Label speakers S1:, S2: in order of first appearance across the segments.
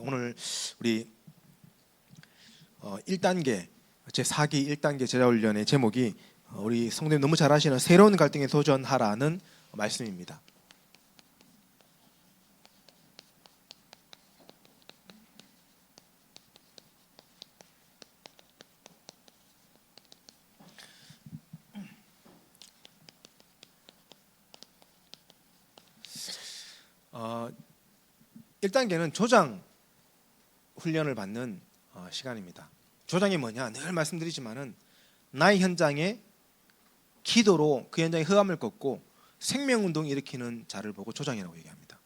S1: 오늘 우리 1단계 제4기 1단계 제자훈련의 제목이 우리 성도님 너무 잘 아시는 새로운 갈등에 도전하라는 말씀입니다. 어, 1단계는 조장 훈련을 받는 시간입니다. 조장이 뭐냐? 늘 말씀드리지만은 나의 현장에 기도로 그 현장에 흑암을 걷고 생명운동을 일으키는 자를 보고 조장이라고 얘기합니다.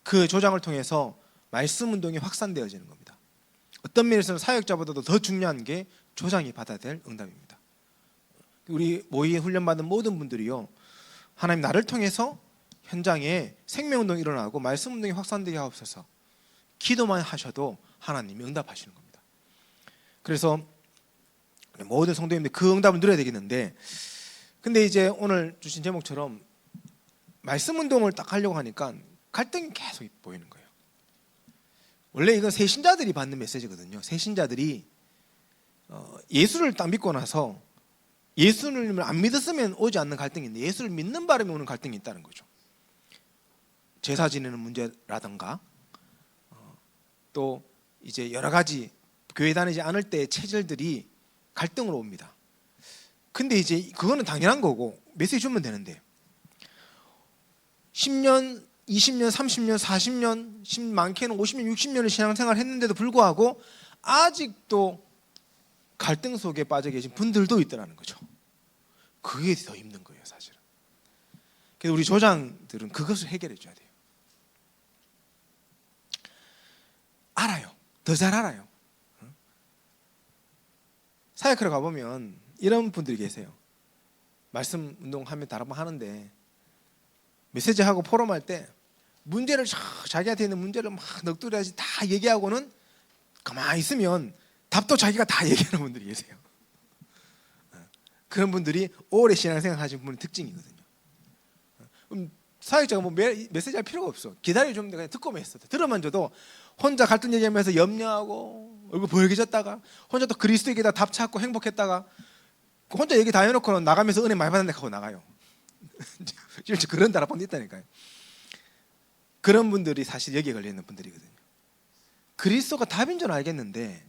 S1: 그 조장을 통해서 말씀운동이 확산되어지는 겁니다. 어떤 면에서는 사역자보다도 더 중요한 게 조장이 받아야 될 응답입니다. 우리 모의 훈련받은 모든 분들이요, 하나님 나를 통해서 현장에 생명운동이 일어나고 말씀운동이 확산되게 하옵소서, 기도만 하셔도 하나님이 응답하시는 겁니다. 그래서 모든 성도님들 그 응답을 누려야 되겠는데, 근데 이제 오늘 주신 제목처럼 말씀운동을 딱 하려고 하니까 갈등이 계속 보이는 거예요. 원래 이건 새신자들이 받는 메시지거든요. 새신자들이 예수를 딱 믿고 나서 예수님을 안 믿었으면 오지 않는 갈등인데 예수를 믿는 바람에 오는 갈등이 있다는 거죠. 제사 지내는 문제라든가 또 이제 여러 가지 교회 다니지 않을 때의 체질들이 갈등으로 옵니다. 근데 이제 그거는 당연한 거고 메시지 주면 되는데 10년, 20년, 30년, 40년, 많게는 50년, 60년을 신앙생활 했는데도 불구하고 아직도 갈등 속에 빠져 계신 분들도 있더라는 거죠. 그게 더 힘든 거예요, 사실은. 그래서 우리 조장들은 그것을 해결해 줘야 돼요. 알아요. 더 잘 알아요. 사역하러 가보면 이런 분들이 계세요. 말씀 운동하면 다락방 하는데 메시지하고 포럼할 때 문제를 자기한테 있는 문제를 막 넋두리하지 다 얘기하고는 가만히 있으면 답도 자기가 다 얘기하는 분들이 계세요. 그런 분들이 오래 신앙생활 하신 분의 특징이거든요. 사역자가 뭐 메시지 할 필요가 없어. 기다려주면 그냥 듣고만 있어. 들어만 줘도 혼자 갈등 얘기하면서 염려하고 얼굴 벌개졌다가 혼자 또 그리스도에게다 답 찾고 행복했다가 혼자 얘기 다 해놓고는 나가면서 은혜 많이 받았네 하고 나가요. 실제 그런 다락방도 있다니까요. 그런 분들이 사실 여기에 걸려있는 분들이거든요. 그리스도가 답인 줄 알겠는데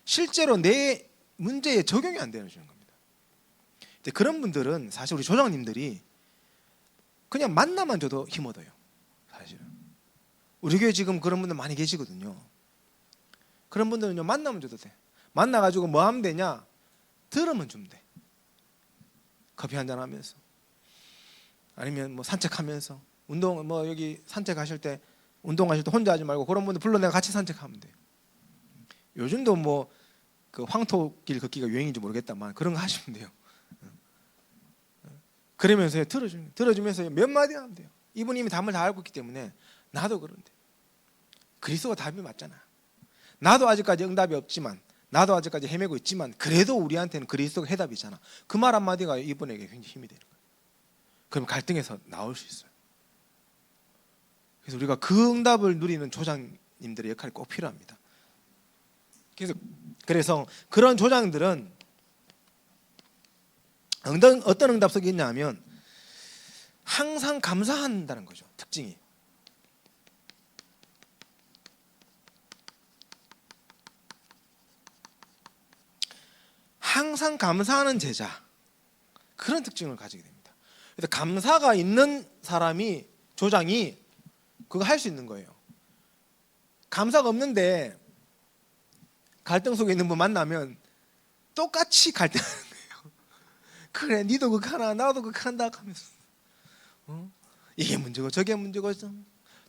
S1: 실제로 내 문제에 적용이 안 되는 겁니다. 그런 분들은 사실 우리 조장님들이 그냥 만나만 줘도 힘 얻어요. 사실은 우리 교회 지금 그런 분들 많이 계시거든요. 그런 분들은요, 만나면 줘도 돼. 만나가지고 뭐 하면 되냐? 들으면 주면 돼. 커피 한잔 하면서 아니면 뭐 산책하면서 운동 뭐 여기 산책하실 때 운동하실 때 혼자 하지 말고 그런 분들 불러 내가 같이 산책하면 돼요. 요즘도 뭐 그 황토길 걷기가 유행인지 모르겠다만 그런 거 하시면 돼요. 그러면서 들어주면서 몇 마디 하면 돼요. 이분이 이미 답을 다 알고 있기 때문에 나도 그런데 그리스도가 답이 맞잖아. 나도 아직까지 응답이 없지만 나도 아직까지 헤매고 있지만 그래도 우리한테는 그리스도가 해답이잖아. 그 말 한마디가 이분에게 굉장히 힘이 되는 거예요. 그럼 갈등에서 나올 수 있어요. 그래서 우리가 그 응답을 누리는 조장님들의 역할이 꼭 필요합니다. 그래서 그런 조장들은 어떤 응답 속에 있냐면 항상 감사한다는 거죠. 특징이 항상 감사하는 제자, 그런 특징을 가지게 됩니다. 그래서 감사가 있는 사람이 조장이 그거 할 수 있는 거예요. 감사가 없는데 갈등 속에 있는 분 만나면 똑같이 갈등하는 거예요. 그래, 니도 그거 하나 나도 그거 한다 하면서 이게 문제고 저게 문제고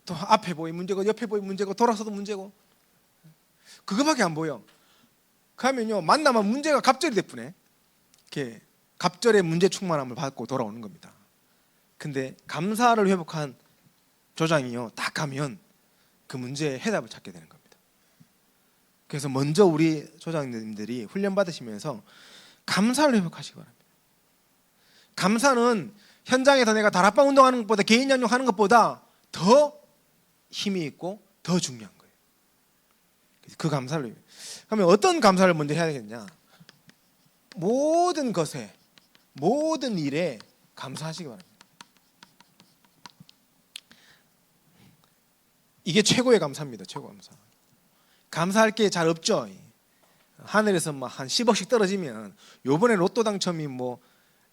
S1: 또 앞에 보이 문제고 옆에 보이 문제고 돌아서도 문제고 그거밖에 안 보여. 그러면요, 만나면 문제가 갑절이 되쁘네. 이렇게 갑절의 문제 충만함을 받고 돌아오는 겁니다. 근데 감사를 회복한 조장이요, 딱 가면 그 문제의 해답을 찾게 되는 겁니다. 그래서 먼저 우리 조장님들이 훈련 받으시면서 감사를 회복하시기 바랍니다. 감사는 현장에서 내가 다락방 운동하는 것보다 개인 양육하는 것보다 더 힘이 있고 더 중요한 거예요. 그 감사를, 그러면 어떤 감사를 먼저 해야 되겠냐? 모든 것에, 모든 일에 감사하시기 바랍니다. 이게 최고의 감사입니다. 최고 감사. 감사할 게 잘 없죠. 하늘에서 막 한 10억씩 떨어지면, 요번에 로또 당첨이 뭐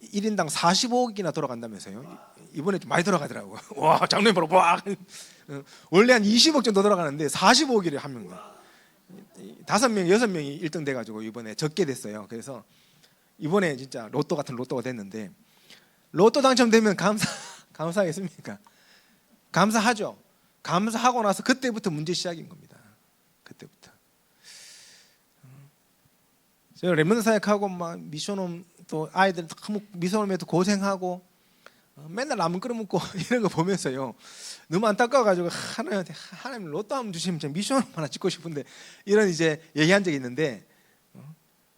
S1: 1인당 45억이나 돌아간다면서요. 이번에 좀 많이 돌아가더라고요. 와, 장로님 바로 와. 원래 한 20억 정도 돌아가는데 45억이래 한 명당. 5명, 6명이 1등 돼가지고 이번에 적게 됐어요. 그래서 이번에 진짜 로또 같은 로또가 됐는데, 로또 당첨되면 감사하겠습니까? 감사하죠. 감사하고 나서 그때부터 문제 시작인 겁니다. 그때부터. 제가 렘넌트 사역하고 막 미션홈 또 아이들 미션홈에도 고생하고 맨날 라면 끓여 먹고 이런 거 보면서요, 너무 안타까워가지고 하나님 로또 한번 주시면 미션홈 하나 찍고 싶은데, 이런 이제 얘기한 적이 있는데,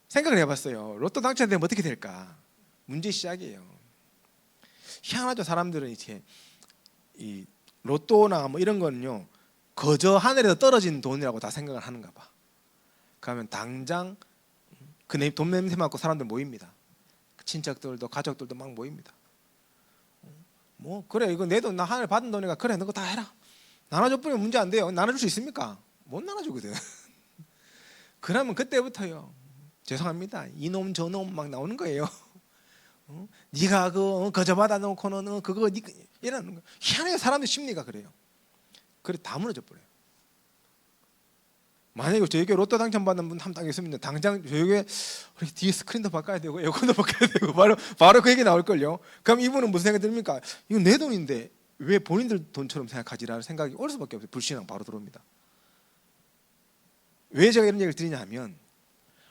S1: 생각을 해봤어요. 로또 당첨되면 어떻게 될까? 문제 시작이에요. 희한하죠. 사람들은 이제 이 로또나 뭐 이런 거는요, 거저 하늘에서 떨어진 돈이라고 다 생각을 하는가 봐. 그러면 당장 그 돈 냄새 맡고 사람들 모입니다. 친척들도 가족들도 막 모입니다. 뭐 그래, 이거 내 돈, 나 하늘 받은 돈이니까 그래, 너 그거 다 해라. 나눠줘버리면 문제 안 돼요. 나눠줄 수 있습니까? 못 나눠주거든. 그러면 그때부터요, 죄송합니다, 이놈 저놈 막 나오는 거예요. 네가 거저 받아놓고는 그거 이러는 거. 희한해요. 사람들 심리가 그래요. 그래 다 무너져 버려요. 만약에 저에게 로또 당첨받는 분 한 당 있으면 당장 저에게 우리 뒤에 스크린도 바꿔야 되고 에어컨도 바꿔야 되고 바로 그 얘기 나올걸요. 그럼 이분은 무슨 생각이 듭니까? 이건 내 돈인데 왜 본인들 돈처럼 생각하지라는 생각이 올 수밖에 없어요. 불신앙 바로 들어옵니다. 왜 제가 이런 얘기를 드리냐 하면,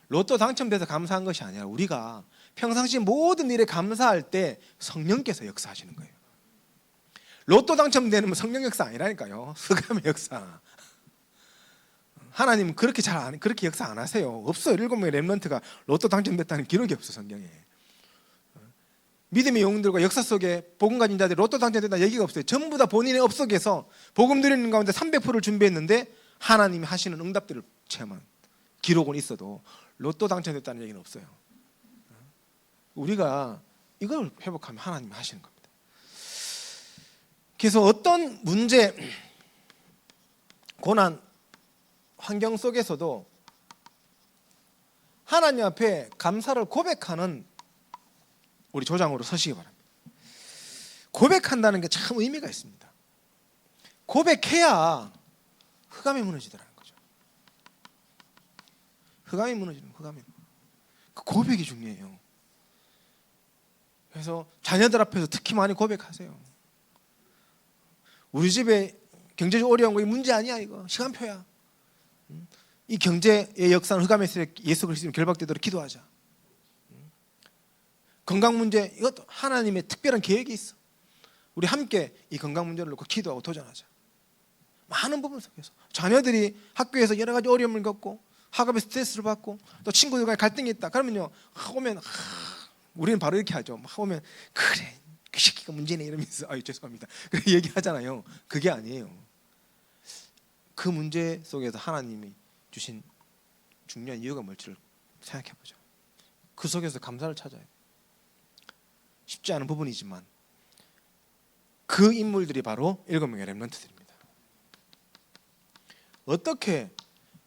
S1: 로또 당첨돼서 감사한 것이 아니라 우리가 평상시 모든 일에 감사할 때 성령께서 역사하시는 거예요. 로또 당첨되는 성령 역사 아니라니까요. 흑암의 역사. 하나님은 그렇게 역사 안 하세요. 없어요. 7명의 렘넌트가 로또 당첨됐다는 기록이 없어, 성경에. 믿음의 영웅들과 역사 속에 복음 가진 자들이 로또 당첨됐다는 얘기가 없어요. 전부 다 본인의 업 속에서 복음 드리는 가운데 300%를 준비했는데 하나님이 하시는 응답들을 체험한 기록은 있어도 로또 당첨됐다는 얘기는 없어요. 우리가 이걸 회복하면 하나님이 하시는 겁니다. 그래서 어떤 문제, 고난, 환경 속에서도 하나님 앞에 감사를 고백하는 우리 조장으로 서시기 바랍니다. 고백한다는 게 참 의미가 있습니다. 고백해야 흑암이 무너지더라는 거죠. 흑암이 무너지는, 그 고백이 중요해요. 그래서 자녀들 앞에서 특히 많이 고백하세요. 우리 집에 경제적 어려운 거 문제 아니야, 이거 시간표야. 이 경제의 역사는 흑암에서 예수 그리스도의 결박되도록 기도하자. 건강 문제, 이것도 하나님의 특별한 계획이 있어. 우리 함께 이 건강 문제를 놓고 기도하고 도전하자. 많은 부분 속에서 자녀들이 학교에서 여러 가지 어려움을 겪고 학업에 스트레스를 받고 또 친구들과의 갈등이 있다. 그러면요, 오면 우리는 바로 이렇게 하죠. 오면 그래, 그 새끼가 문제네 이러면서 죄송합니다. 그렇게 얘기하잖아요. 그게 아니에요. 그 문제 속에서 하나님이 주신 중요한 이유가 뭘지를 생각해 보죠. 그 속에서 감사를 찾아야 돼요. 쉽지 않은 부분이지만 그 인물들이 바로 7명의 렘넌트들입니다. 어떻게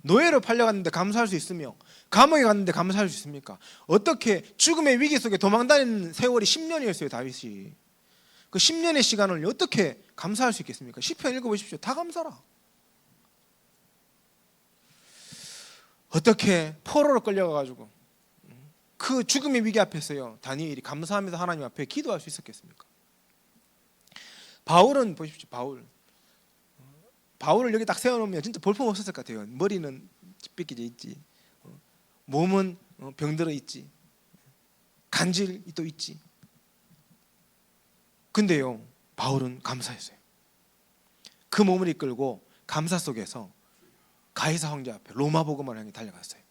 S1: 노예로 팔려갔는데 감사할 수 있으며 감옥에 갔는데 감사할 수 있습니까? 어떻게 죽음의 위기 속에 도망다니는 세월이 10년이었어요. 다윗이. 그 10년의 시간을 어떻게 감사할 수 있겠습니까? 시편 읽어보십시오. 다 감사라. 어떻게 포로로 끌려가가지고 그 죽음의 위기 앞에서요, 다니엘이 감사하면서 하나님 앞에 기도할 수 있었겠습니까? 바울은 보십시오. 바울을 여기 딱 세워놓으면 진짜 볼품 없었을 것 같아요. 머리는 삐끼져 있지, 몸은 병들어 있지, 간질이 또 있지. 근데요, 바울은 감사했어요. 그 몸을 이끌고 감사 속에서 가이사 황제 앞에 로마 복음을 향해 달려갔어요.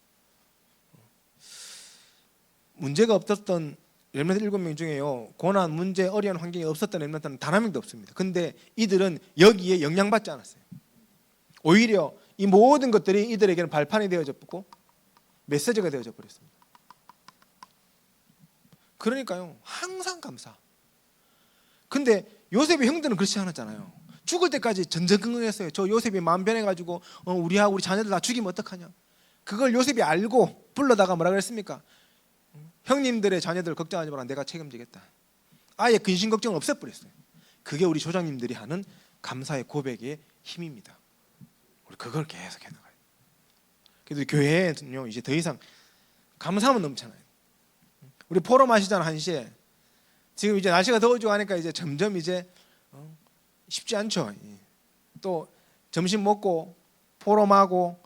S1: 문제가 없었던 렘넌트 7명 중에요, 고난, 문제, 어려운 환경이 없었던 렘넌트는 단 한 명도 없습니다. 근데 이들은 여기에 영향받지 않았어요. 오히려 이 모든 것들이 이들에게는 발판이 되어졌고 메시지가 되어져 버렸습니다. 그러니까요, 항상 감사. 근데 요셉의 형들은 그렇지 않았잖아요. 죽을 때까지 전전긍긍했어요. 저 요셉이 마음 변해가지고 우리하고 우리 자녀들 다 죽이면 어떡하냐. 그걸 요셉이 알고 불러다가 뭐라 그랬습니까? 형님들의 자녀들 걱정하지 마라, 내가 책임지겠다. 아예 근심 걱정을 없애버렸어요. 그게 우리 조장님들이 하는 감사의 고백의 힘입니다. 우리 그걸 계속 해나가요. 그래서 교회는요, 이제 더 이상 감사하면 넘잖아요. 우리 포럼 하시잖아, 1시에. 지금 이제 날씨가 더워지고 하니까 이제 점점 이제 쉽지 않죠. 또 점심 먹고 포럼하고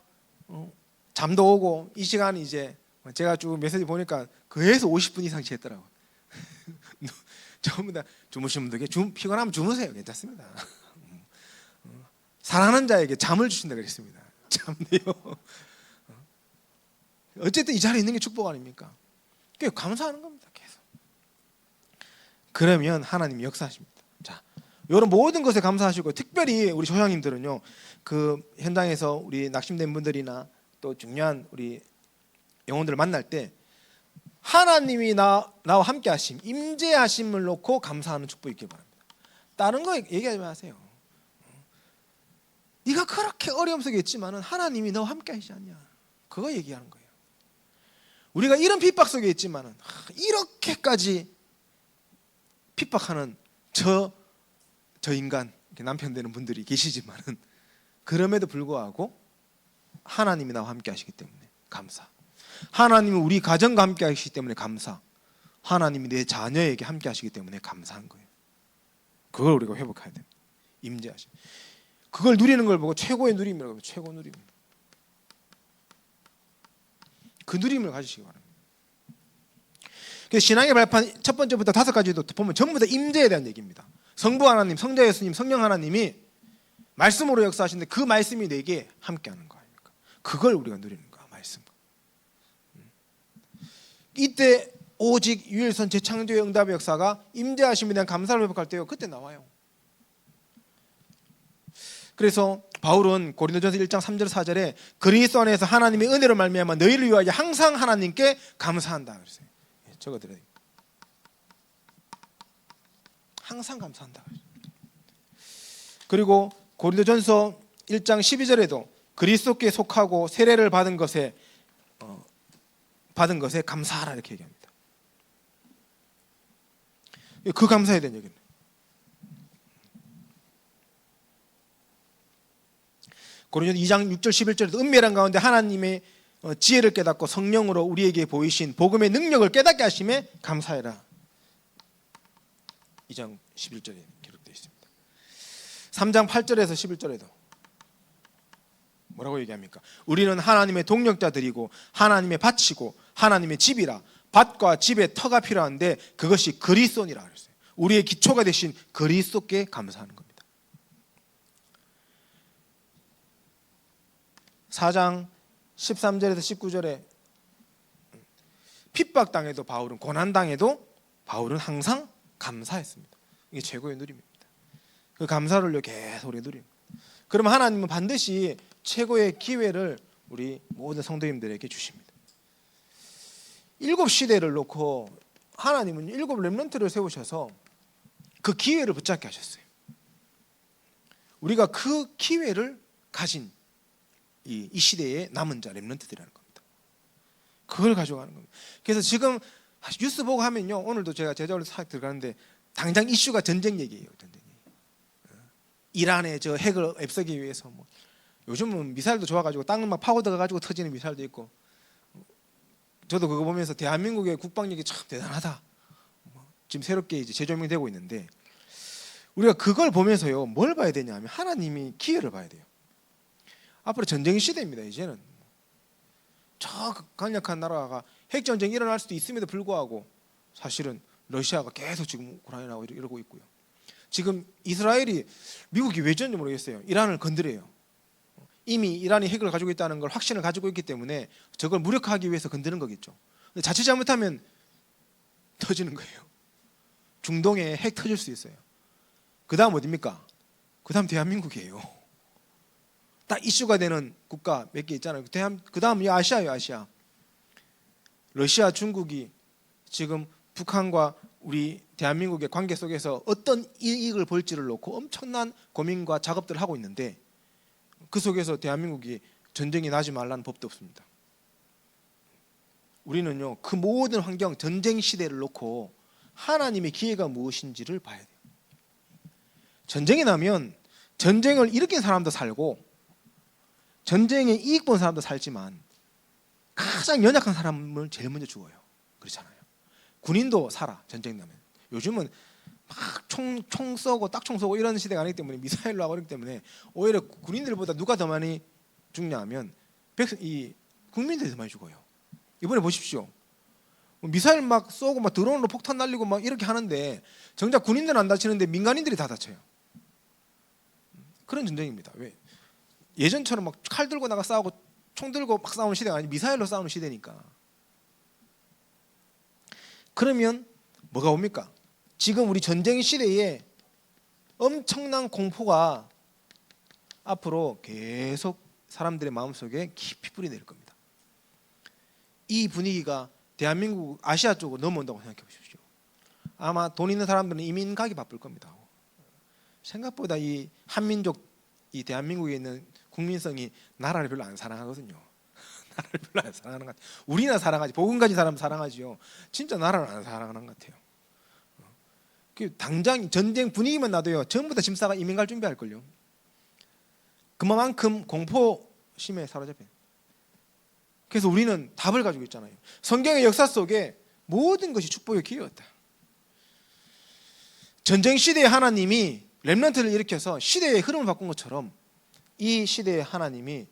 S1: 잠도 오고 이 시간이 이제 제가 쭉 메시지 보니까 거에서 50분 이상 지했더라고요. 전부 다 주무시는 분들께 피곤하면 주무세요. 괜찮습니다. 사랑하는 자에게 잠을 주신다 그랬습니다. 참네요. 어쨌든 이 자리에 있는 게 축복 아닙니까? 그게 감사하는 겁니다. 계속. 그러면 하나님이 역사하십니다. 자, 이런 모든 것에 감사하시고, 특별히 우리 조상님들은요, 그 현장에서 우리 낙심된 분들이나 또 중요한 우리 영혼들을 만날 때 하나님이 나와 함께 하심, 임재하심을 놓고 감사하는 축복이 있길 바랍니다. 다른 거 얘기하지 마세요. 네가 그렇게 어려움 속에 있지만은 하나님이 너와 함께 하시지 않냐, 그거 얘기하는 거예요. 우리가 이런 핍박 속에 있지만은 이렇게까지 핍박하는 저 인간, 남편 되는 분들이 계시지만은 그럼에도 불구하고 하나님이 나와 함께 하시기 때문에 감사. 하나님이 우리 가정과 함께 하시기 때문에 감사. 하나님이 내 자녀에게 함께 하시기 때문에 감사한 거예요. 그걸 우리가 회복해야 됩니다. 임재하심. 그걸 누리는 걸 보고 최고의 누림이라고 하면 최고 누림. 그 누림을 가지시기 바랍니다. 그래서 신앙의 발판 첫 번째부터 5가지도 보면 전부 다 임재에 대한 얘기입니다. 성부 하나님, 성자 예수님, 성령 하나님이 말씀으로 역사하시는데 그 말씀이 내게 함께하는 거 아닙니까? 그걸 우리가 누리는 거야, 말씀. 이때 오직 유일선 재창조의 응답의 역사가 임재하심에 대한 감사를 회복할 때요, 그때 나와요. 그래서 바울은 고린도전서 1장 3절 4절에 그리스도 안에서 하나님의 은혜로 말미암아 너희를 위하여 항상 하나님께 감사한다 그랬어요. 적어드려야 돼요. 항상 감사한다. 그리고 고린도전서 1장 12절에도 그리스도께 속하고 세례를 받은 것에 감사하라 이렇게 얘기합니다. 그 감사해야 되는 얘기는. 고린도전서 2장 6절 11절에도 은밀한 가운데 하나님의 지혜를 깨닫고 성령으로 우리에게 보이신 복음의 능력을 깨닫게 하심에 감사해라. 2장 11절에 기록되어 있습니다. 3장 8절에서 11절에도 뭐라고 얘기합니까? 우리는 하나님의 동력자들이고 하나님의 밭이고 하나님의 집이라. 밭과 집에 터가 필요한데 그것이 그리스도니라 그랬어요. 우리의 기초가 되신 그리스도께 감사하는 겁니다. 4장 13절에서 19절에 핍박당해도 바울은, 고난당해도 바울은 항상 감사했습니다. 이게 최고의 누림입니다. 그 감사를 계속 우리 누립니다. 그러면 하나님은 반드시 최고의 기회를 우리 모든 성도님들에게 주십니다. 7시대를 놓고 하나님은 7 렘넌트를 세우셔서 그 기회를 붙잡게 하셨어요. 우리가 그 기회를 가진 이 시대의 남은 자 렘넌트들이라는 겁니다. 그걸 가져가는 겁니다. 그래서 지금 뉴스 보고 하면요, 오늘도 제가 제자로 싹 들어가는데 당장 이슈가 전쟁 얘기예요. 전쟁. 이란의 저 핵을 앱서기 위해서 뭐 요즘은 미사일도 좋아가지고 땅을 막 파고 들어가지고 터지는 미사일도 있고, 저도 그거 보면서 대한민국의 국방력이 참 대단하다. 지금 새롭게 이제 재조명되고 있는데 우리가 그걸 보면서요, 뭘 봐야 되냐면 하나님이 기회를 봐야 돼요. 앞으로 전쟁 시대입니다. 이제는 저 강력한 나라가 핵전쟁이 일어날 수도 있음에도 불구하고 사실은 러시아가 계속 지금 우크라이나하고 이러고 있고요. 지금 이스라엘이, 미국이 왜 저런지 모르겠어요. 이란을 건드려요. 이미 이란이 핵을 가지고 있다는 걸 확신을 가지고 있기 때문에 저걸 무력화하기 위해서 건드는 거겠죠. 근데 자칫 잘못하면 터지는 거예요. 중동에 핵 터질 수 있어요. 그 다음 어디입니까? 그 다음 대한민국이에요. 딱 이슈가 되는 국가 몇 개 있잖아요. 그 다음 아시아예요. 아시아. 러시아, 중국이 지금 북한과 우리 대한민국의 관계 속에서 어떤 이익을 볼지를 놓고 엄청난 고민과 작업들을 하고 있는데, 그 속에서 대한민국이 전쟁이 나지 말라는 법도 없습니다. 우리는요, 그 모든 환경, 전쟁 시대를 놓고 하나님의 기회가 무엇인지를 봐야 돼요. 전쟁이 나면 전쟁을 일으킨 사람도 살고 전쟁에 이익 본 사람도 살지만 가장 연약한 사람은 제일 먼저 죽어요. 그렇잖아요. 군인도 살아, 전쟁 나면. 요즘은 막 총 쏘고 딱총 쏘고 이런 시대가 아니기 때문에, 미사일로 하고 그렇기 때문에 오히려 군인들보다 누가 더 많이 죽냐 하면 이 국민들이 더 많이 죽어요. 이번에 보십시오. 미사일 막 쏘고 막 드론으로 폭탄 날리고 막 이렇게 하는데 정작 군인들은 안 다치는데 민간인들이 다 다쳐요. 그런 전쟁입니다. 왜? 예전처럼 막 칼 들고 나가 싸우고 총 들고 막 싸우는 시대가 아니, 미사일로 싸우는 시대니까. 그러면 뭐가 옵니까? 지금 우리 전쟁 시대에 엄청난 공포가 앞으로 계속 사람들의 마음속에 깊이 뿌리내릴 겁니다. 이 분위기가 대한민국 아시아 쪽으로 넘어온다고 생각해 보십시오. 아마 돈 있는 사람들은 이민 가기 바쁠 겁니다. 생각보다 이 한민족, 이 대한민국에 있는 국민성이 나라를 별로 안 사랑하거든요. 나라를 별로 안 사랑하는 것 같아요. 우리나 사랑하지, 복음 가진 사람 사랑하지요. 진짜 나라를 안 사랑하는 것 같아요. 당장 전쟁 분위기만 놔도요, 전부 다 짐 싸가 이민 갈 준비할 걸요. 그만큼 공포심에 사로잡힌. 그래서 우리는 답을 가지고 있잖아요. 성경의 역사 속에 모든 것이 축복의 기회였다. 전쟁 시대에 하나님이 렘넌트를 일으켜서 시대의 흐름을 바꾼 것처럼 이 시대의 하나님이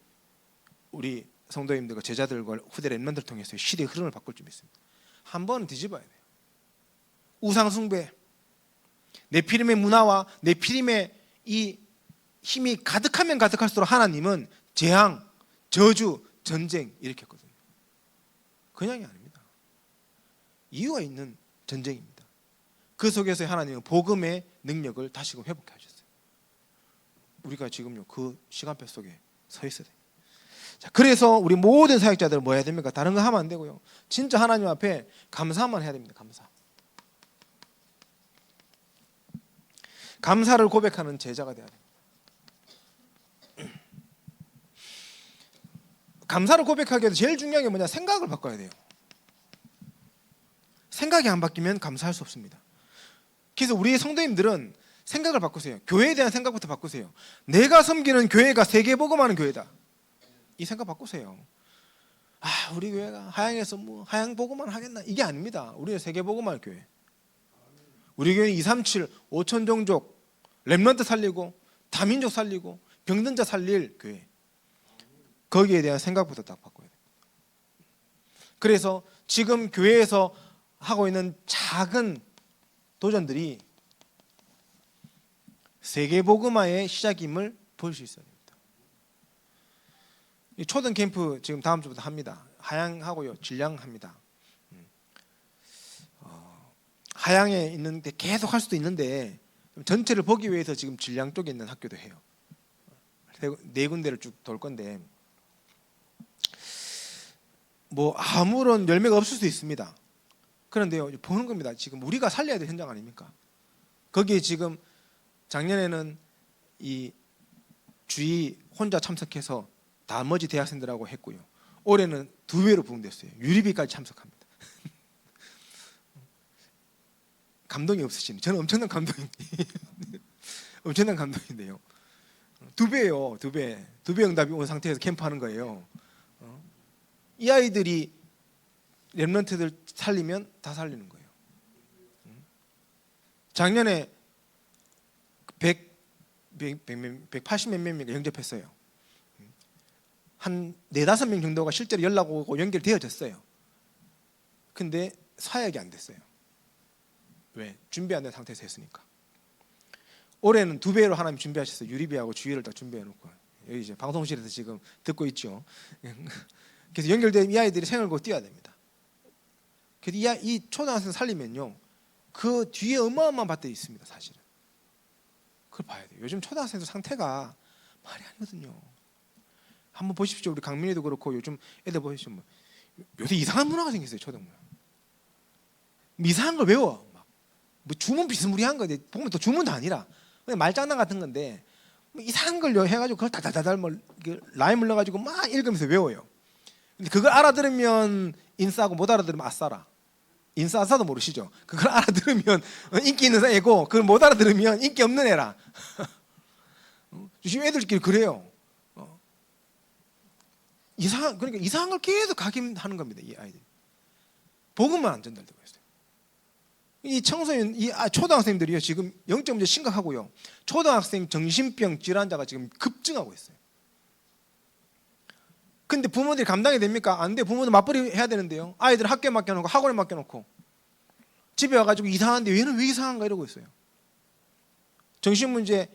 S1: 우리 성도님들과 제자들과 후대 렘넌트를 통해서 시대의 흐름을 바꿀 줄 믿습니다. 한 번은 뒤집어야 돼요. 우상 숭배, 네피림의 문화와 네피림의 이 힘이 가득하면 가득할수록 하나님은 재앙, 저주, 전쟁 일으켰거든요. 그냥이 아닙니다. 이유가 있는 전쟁입니다. 그 속에서 하나님은 복음의 능력을 다시금 회복해 하셨어요. 우리가 지금요 그 시간표 속에 서 있어야 돼요. 자, 그래서 우리 모든 사역자들은 뭐 해야 됩니까? 다른 거 하면 안 되고요. 진짜 하나님 앞에 감사만 해야 됩니다. 감사. 감사를 고백하는 제자가 돼야 됩니다. 감사를 고백하기 위해서 제일 중요한 게 뭐냐? 생각을 바꿔야 돼요. 생각이 안 바뀌면 감사할 수 없습니다. 그래서 우리 성도님들은 생각을 바꾸세요. 교회에 대한 생각부터 바꾸세요. 내가 섬기는 교회가 세계복음하는 교회다. 이 생각 바꾸세요. 아, 우리 교회가 하양에서 뭐 하양복음만 하겠나? 이게 아닙니다. 우리는 세계복음할 교회. 우리 교회는 237, 5천 종족, 렘넌트 살리고 다민족 살리고 병든자 살릴 교회. 거기에 대한 생각부터 딱 바꿔야 돼요. 그래서 지금 교회에서 하고 있는 작은 도전들이 세계복음화의 시작임을 볼 수 있어야 됩니다. 초등 캠프 지금 다음 주부터 합니다. 하양하고요, 질량합니다. 하양에 있는데 계속 할 수도 있는데 전체를 보기 위해서 지금 질량 쪽에 있는 학교도 해요. 네 군데를 쭉 돌 건데 뭐 아무런 열매가 없을 수 있습니다. 그런데요, 보는 겁니다. 지금 우리가 살려야 될 현장 아닙니까? 거기에 지금 작년에는 이 주의 혼자 참석해서 나머지 대학생들하고 했고요. 올해는 2배로 부흥됐어요. 유리비까지 참석합니다. 감동이 없으시네. 저는 엄청난 엄청난 감동인데요. 2배예요. 2배. 2배 응답이 온 상태에서 캠프하는 거예요. 이 아이들이 렘넌트들 살리면 다 살리는 거예요. 작년에 180 몇 명이 영접했어요. 한 4-5명 정도가 실제로 연락 오고 연결되어졌어요. 근데 사역이 안 됐어요. 왜? 준비 안 된 상태에서 했으니까. 올해는 2배로 하나님 준비하셨어요. 유리비하고 주의를 다 준비해놓고 여기 이제 방송실에서 지금 듣고 있죠. 그래서 연결된 이 아이들이 생을 걸고 뛰어야 됩니다. 그래서 이 초등학생 살리면요, 그 뒤에 어마어마한 밭들이 있습니다. 사실은 그걸 봐야 돼요. 요즘 초등학생들 상태가 말이 아니거든요. 한번 보십시오. 우리 강민이도 그렇고 요즘 애들 보십시오. 뭐 요새 이상한 문화가 생겼어요. 초등 문화. 이상한 걸 외워. 막. 뭐 주문 비스무리한 거 보면 또 주문도 아니라 그냥 말장난 같은 건데 뭐 이상한 걸 해가지고 그걸 다다다달 뭐 라임을 넣어가지고 막 읽으면서 외워요. 근데 그걸 알아들으면 인싸고 못 알아들으면 아싸라. 인싸 아싸도 모르시죠? 그걸 알아들으면 인기 있는 애고 그걸 못 알아들으면 인기 없는 애라. 지금 애들끼리 그래요. 그러니까 이상한 걸 계속 각인하는 겁니다. 이 아이들. 복음만 안 전달되고 있어요. 이 청소년, 초등학생들이요 지금 영적 문제 심각하고요. 초등학생 정신병 질환자가 지금 급증하고 있어요. 근데 부모들이 감당이 됩니까? 안 돼. 부모들 맞벌이 해야 되는데요. 아이들 학교에 맡겨놓고 학원에 맡겨놓고 집에 와가지고 이상한데 얘는 왜 이상한가 이러고 있어요. 정신 문제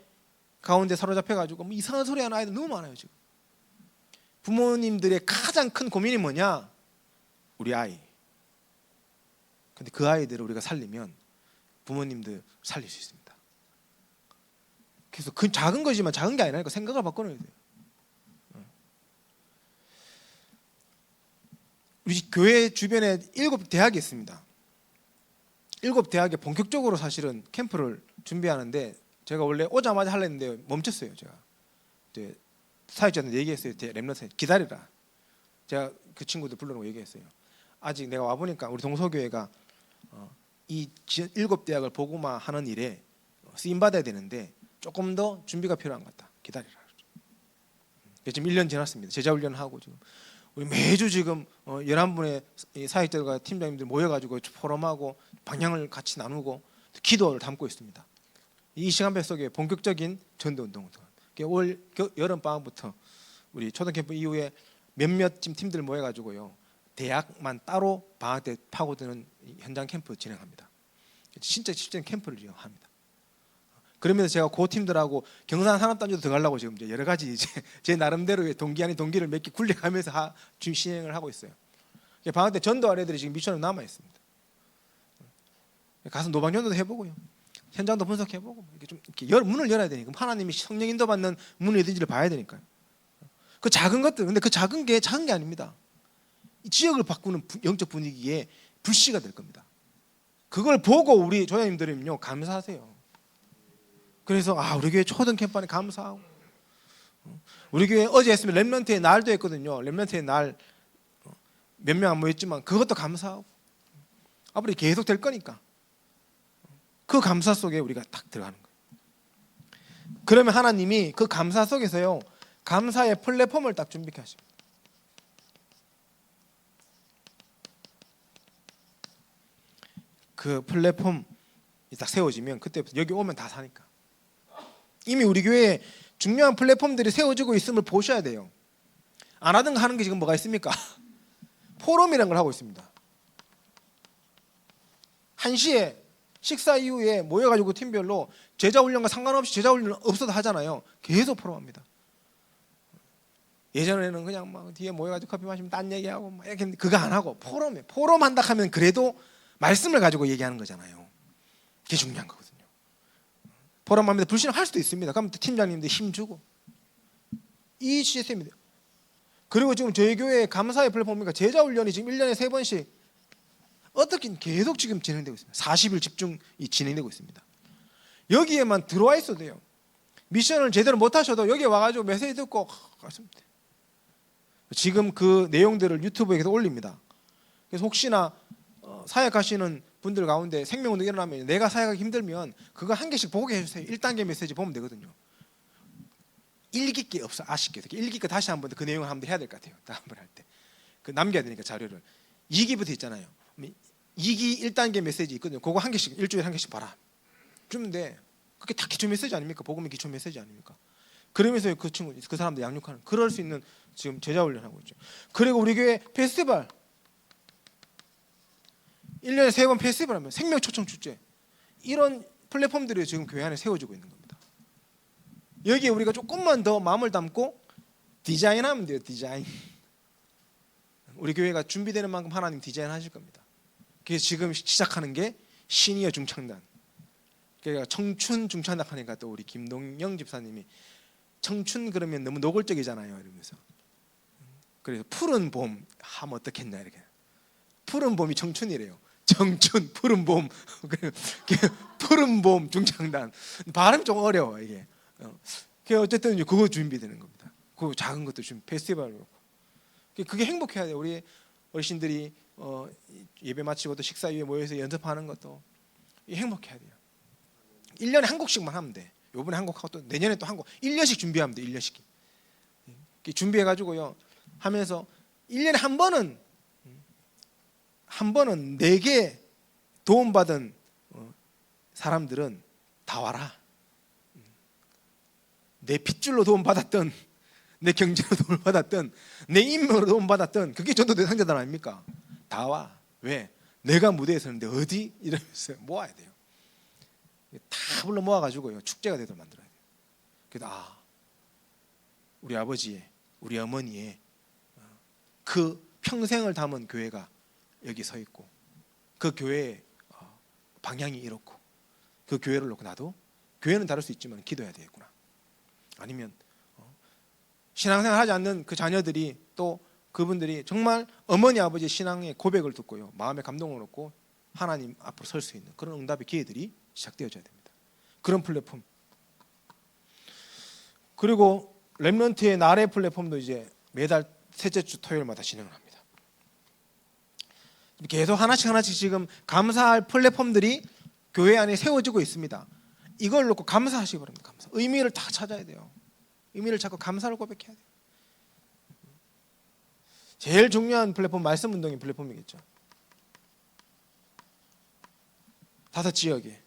S1: 가운데 사로잡혀가지고 뭐 이상한 소리 하는 아이들 너무 많아요 지금. 부모님들의 가장 큰 고민이 뭐냐? 우리 아이. 근데 그 아이들을 우리가 살리면 부모님들 살릴 수 있습니다. 그래서 그 작은 거지만 작은 게 아니라니까 생각을 바꿔놔야 돼요. 우리 교회 주변에 7대학이 있습니다. 7대학에 본격적으로 사실은 캠프를 준비하는데 제가 원래 오자마자 하려 했는데 멈췄어요. 제가 이제 사역자한테 얘기했어요. 렘넌트 기다리라. 제가 그 친구들 불러놓고 얘기했어요. 아직 내가 와보니까 우리 동서교회가 이 7대학을 복음화 하는 일에 쓰임받아야 되는데 조금 더 준비가 필요한 것 같다. 기다리라. 지금 1년 지났습니다. 제자훈련하고 지금 우리 매주 지금 11분의 사역자들과 팀장님들 모여가지고 포럼하고 방향을 같이 나누고 기도를 담고 있습니다. 이 시간표 속에 본격적인 전도운동을 올 여름방학부터 우리 초등캠프 이후에 몇몇 팀들 모여가지고요 대학만 따로 방학 때 파고드는 현장 캠프 진행합니다. 진짜 실전 캠프를 진행합니다. 그러면서 제가 그 팀들하고 경산산업단지도 들어가려고 지금 이제 여러 가지 이제 제 나름대로의 동기 아닌 동기를 몇 개 굴려가면서 지금 진행을 하고 있어요. 방학 때 전도할 애들이 지금 미션으로 남아 있습니다. 가서 노방전도도 해보고요, 현장도 분석해보고 이렇게 좀 이렇게 문을 열어야 되니까 하나님이 성령 인도받는 문이 어딘지를 봐야 되니까요. 그 작은 것들, 근데 그 작은 게 아닙니다. 이 지역을 바꾸는 영적 분위기에 불씨가 될 겁니다. 그걸 보고 우리 조장님들은요 감사하세요. 그래서 우리 교회 초등 캠프안에 감사하고, 우리 교회 어제 했으면 렘넌트의 날도 했거든요. 렘넌트의 날 몇 명 안 모였지만 그것도 감사하고 앞으로 계속 될 거니까 그 감사 속에 우리가 딱 들어가는 거예요. 그러면 하나님이 그 감사 속에서요 감사의 플랫폼을 딱 준비해 하십니다. 그 플랫폼이 딱 세워지면 그때부터 여기 오면 다 사니까. 이미 우리 교회에 중요한 플랫폼들이 세워지고 있음을 보셔야 돼요. 안 하던 거 하는 게 지금 뭐가 있습니까? 포럼이라는 걸 하고 있습니다. 1시에 식사 이후에 모여가지고 팀별로 제자훈련과 상관없이 제자훈련 없어도 하잖아요. 계속 포럼합니다. 예전에는 그냥 막 뒤에 모여가지고 커피 마시면 딴 얘기하고 막 이렇게 했는데 그거 안 하고 포럼에 포럼 한다 하면 그래도 말씀을 가지고 얘기하는 거잖아요. 그게 중요한 거거든요. 포럼합니다. 불신할 수도 있습니다. 그럼 팀장님들 힘주고 이 시스템이에요. 그리고 지금 저희 교회 감사의 플랫폼이니까 제자훈련이 지금 1년에 3번씩 어떻게 계속 지금 진행되고 있습니다. 40일 집중이 진행되고 있습니다. 여기에만 들어와 있어도 돼요. 미션을 제대로 못 하셔도 여기 와가지고 메시지 듣고 가시면 돼요. 지금 그 내용들을 유튜브에 계속 올립니다. 그래서 혹시나 사역하시는 분들 가운데 생명운동 일어나면 내가 사역하기 힘들면 그거 한 개씩 보게 해주세요. 1단계 메시지 보면 되거든요. 읽기 게 없어. 아쉽게 읽기 거 다시 한번 그 내용을 한번 해야 될 것 같아요. 다음번 할 때 그 남겨야 되니까 자료를 2기부터 있잖아요. 2기 1단계 메시지 있거든요. 그거 한 개씩 일주일에 한 개씩 봐라 주면 돼. 그게 다 기초 메시지 아닙니까? 복음의 기초 메시지 아닙니까? 그러면서 그 친구 그 사람들 양육하는 그럴 수 있는 지금 제자 훈련하고 있죠. 그리고 우리 교회 페스티벌 1년에 3번 페스티벌 하면 생명 초청 축제 이런 플랫폼들이 지금 교회 안에 세워지고 있는 겁니다. 여기에 우리가 조금만 더 마음을 담고 디자인하면 돼요. 디자인. 우리 교회가 준비되는 만큼 하나님 디자인하실 겁니다. 그래서 지금 시작하는 게 시니어 중창단. 그러니까 청춘 중창단 하니까 또 우리 김동영 집사님이 청춘 그러면 너무 노골적이잖아요. 이러면서 그래서 푸른 봄 하면 어떻겠냐 이렇게. 푸른 봄이 청춘이래요. 청춘, 푸른 봄, 푸른 봄 중창단. 발음이 좀 어려워 이게. 어쨌든 그거 준비되는 겁니다. 그 작은 것도 좀 페스티벌로 그렇고. 그게 행복해야 돼요. 우리 어르신들이 예배 마치고 또 식사 위에 모여서 연습하는 것도 행복해야 돼요. 1년에 한 곡씩만 하면 돼. 요번에 한 곡하고 또 내년에 또 한 곡. 1년씩 준비하면 돼. 1년씩. 준비해가지고요 하면서 1년에 한 번은 내게 도움받은 사람들은 다 와라. 내 핏줄로 도움받았던, 내 경제로 도움받았던, 내 인맥으로 도움받았던 그게 전도 대상자들 아닙니까? 다 와. 왜? 내가 무대에 서는데 어디? 이러면서 모아야 돼요. 다 불러 모아가지고요 축제가 되도록 만들어야 돼요. 그래서 우리 아버지의, 우리 어머니의 그 평생을 담은 교회가 여기 서 있고, 그 교회의 방향이 이렇고, 그 교회를 놓고 나도 교회는 다를 수 있지만 기도해야 되겠구나. 아니면 신앙생활 하지 않는 그 자녀들이 또 그분들이 정말 어머니 아버지의 신앙의 고백을 듣고요 마음의 감동을 얻고 하나님 앞으로 설 수 있는 그런 응답의 기회들이 시작되어져야 됩니다. 그런 플랫폼. 그리고 렘넌트의 나래 플랫폼도 이제 매달 셋째 주 토요일마다 진행을 합니다. 계속 하나씩 지금 감사할 플랫폼들이 교회 안에 세워지고 있습니다. 이걸 놓고 감사하시기 바랍니다. 감사. 의미를 다 찾아야 돼요. 의미를 찾고 감사를 고백해야 돼요. 제일 중요한 플랫폼 말씀 운동의 플랫폼이겠죠. 5 지역에